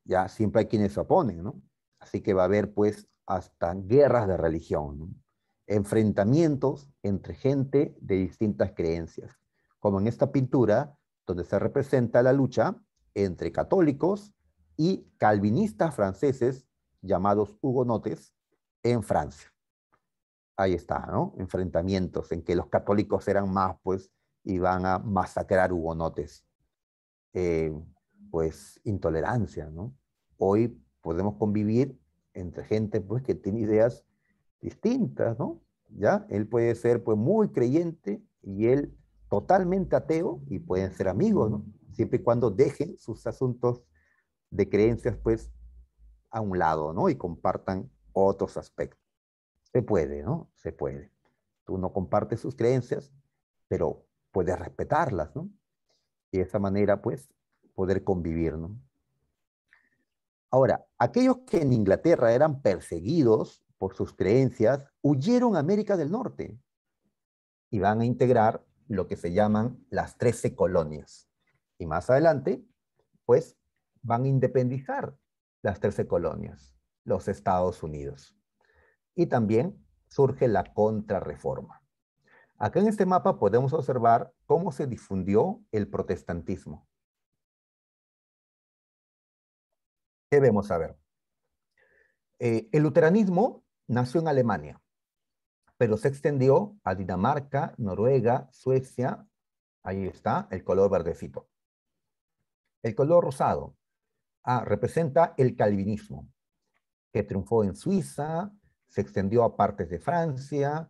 ya siempre hay quienes se oponen, ¿no? Así que va a haber pues hasta guerras de religión, ¿no? Enfrentamientos entre gente de distintas creencias, como en esta pintura donde se representa la lucha entre católicos y calvinistas franceses llamados hugonotes en Francia. Ahí está, ¿no? Enfrentamientos en que los católicos eran más, pues, y van a masacrar hugonotes. Eh, pues intolerancia, ¿no? Hoy podemos convivir entre gente pues que tiene ideas distintas, ¿no? ¿Ya? Él puede ser pues muy creyente y él totalmente ateo y pueden ser amigos, ¿no? Siempre y cuando dejen sus asuntos de creencias pues a un lado, ¿no? Y compartan otros aspectos. Se puede, ¿no? Se puede. Tú no compartes sus creencias, pero puedes respetarlas, ¿no? Y de esa manera pues poder convivir, ¿no? Ahora, aquellos que en Inglaterra eran perseguidos por sus creencias, huyeron a América del Norte y van a integrar lo que se llaman las 13 colonias. Y más adelante, pues, van a independizar las 13 colonias, los Estados Unidos. Y también surge la contrarreforma. Acá en este mapa podemos observar cómo se difundió el protestantismo. ¿Qué vemos? A ver. El luteranismo nació en Alemania, pero se extendió a Dinamarca, Noruega, Suecia. Ahí está, el color verdecito. El color rosado representa el calvinismo, que triunfó en Suiza, se extendió a partes de Francia,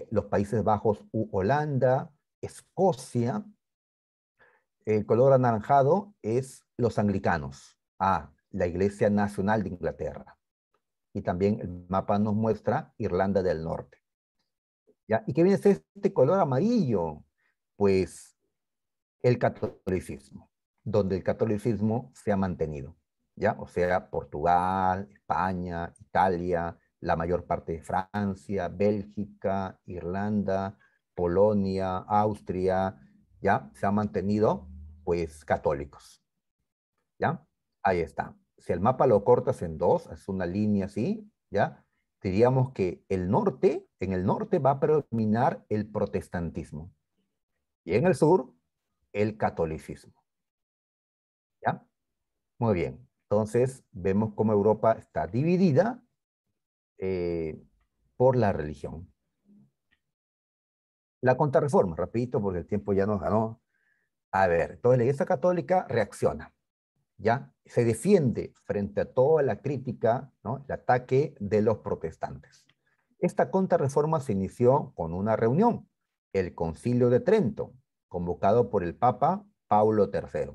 los Países Bajos u Holanda, Escocia. El color anaranjado es los anglicanos, la Iglesia Nacional de Inglaterra. Y también el mapa nos muestra Irlanda del Norte. ¿Ya? ¿Y qué viene a ser este color amarillo? Pues el catolicismo, donde el catolicismo se ha mantenido, ¿ya? O sea, Portugal, España, Italia, la mayor parte de Francia, Bélgica, Irlanda, Polonia, Austria, ¿ya? Se han mantenido, pues, católicos, ¿ya? Ahí está. Si el mapa lo cortas en dos, es una línea así, ¿ya? Diríamos que en el norte va a predominar el protestantismo y en el sur el catolicismo, ¿ya? Muy bien. Entonces, vemos cómo Europa está dividida eh, por la religión. La contrarreforma, rapidito, porque el tiempo ya nos ganó. A ver, entonces la Iglesia Católica reacciona, ¿ya? Se defiende frente a toda la crítica, ¿no? El ataque de los protestantes. Esta contrarreforma se inició con una reunión, el Concilio de Trento, convocado por el Papa Paulo III.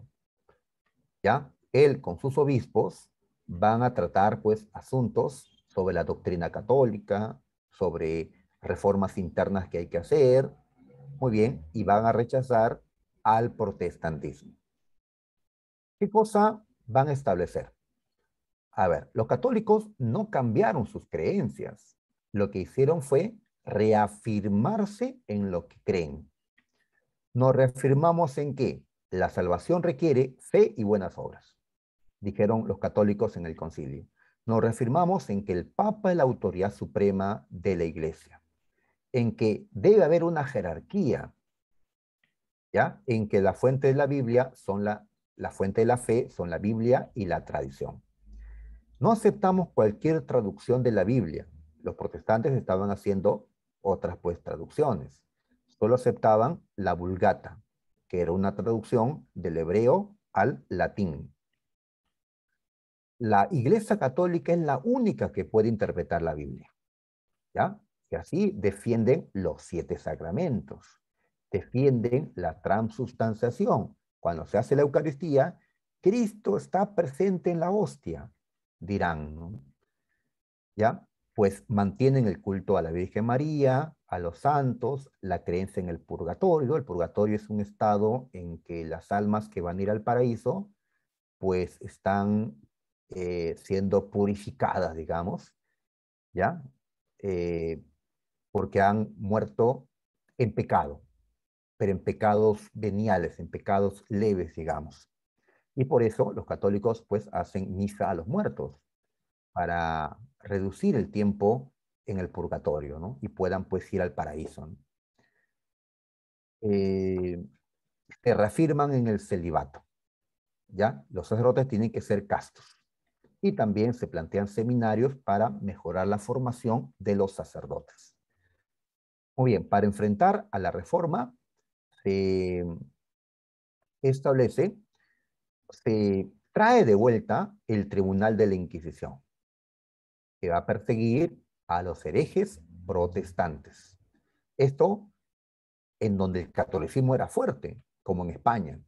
¿Ya? Él con sus obispos van a tratar pues asuntos sobre la doctrina católica, sobre reformas internas que hay que hacer, muy bien, y van a rechazar al protestantismo. ¿Qué cosa van a establecer? A ver, los católicos no cambiaron sus creencias. Lo que hicieron fue reafirmarse en lo que creen. Nos reafirmamos en que la salvación requiere fe y buenas obras, dijeron los católicos en el concilio. Nos reafirmamos en que el Papa es la autoridad suprema de la Iglesia, en que debe haber una jerarquía, ¿ya? En que la fuente de la Biblia son la fuente de la fe son la Biblia y la tradición. No aceptamos cualquier traducción de la Biblia. Los protestantes estaban haciendo otras pues traducciones. Solo aceptaban la Vulgata, que era una traducción del hebreo al latín. La Iglesia Católica es la única que puede interpretar la Biblia, ¿ya? Y así defienden los 7 sacramentos, defienden la transubstanciación. Cuando se hace la Eucaristía, Cristo está presente en la hostia, dirán, ¿no? ¿Ya? Pues mantienen el culto a la Virgen María, a los santos, la creencia en el purgatorio. El purgatorio es un estado en que las almas que van a ir al paraíso, pues están siendo purificadas, digamos, ¿ya? Eh, Porque han muerto en pecado, pero en pecados veniales, en pecados leves, digamos. Y por eso los católicos pues hacen misa a los muertos, para reducir el tiempo en el purgatorio, ¿no? Y puedan pues ir al paraíso, ¿no? Se reafirman en el celibato, ¿ya? Los sacerdotes tienen que ser castos. Y también se plantean seminarios para mejorar la formación de los sacerdotes. Muy bien, para enfrentar a la reforma se establece, se trae de vuelta el Tribunal de la Inquisición, que va a perseguir a los herejes protestantes. Esto en donde el catolicismo era fuerte, como en España,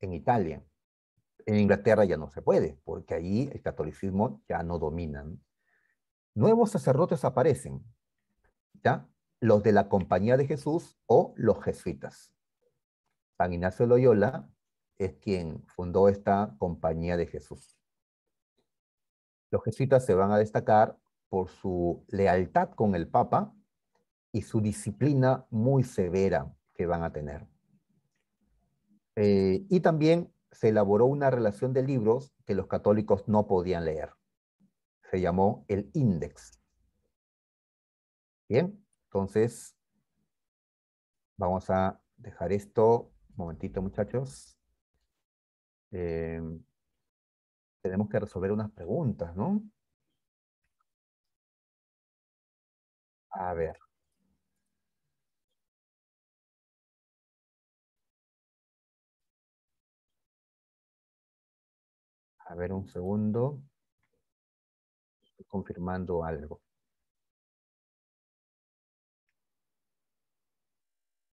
en Italia. En Inglaterra ya no se puede, porque allí el catolicismo ya no domina. Nuevos sacerdotes aparecen, ¿ya? Los de la Compañía de Jesús o los jesuitas. San Ignacio de Loyola es quien fundó esta Compañía de Jesús. Los jesuitas se van a destacar por su lealtad con el Papa y su disciplina muy severa que van a tener. Y también se elaboró una relación de libros que los católicos no podían leer. Se llamó el Índex. Bien, entonces Vamos a dejar esto un momentito, muchachos. Eh, tenemos que resolver unas preguntas, ¿no? A ver, a ver un segundo. Estoy confirmando algo.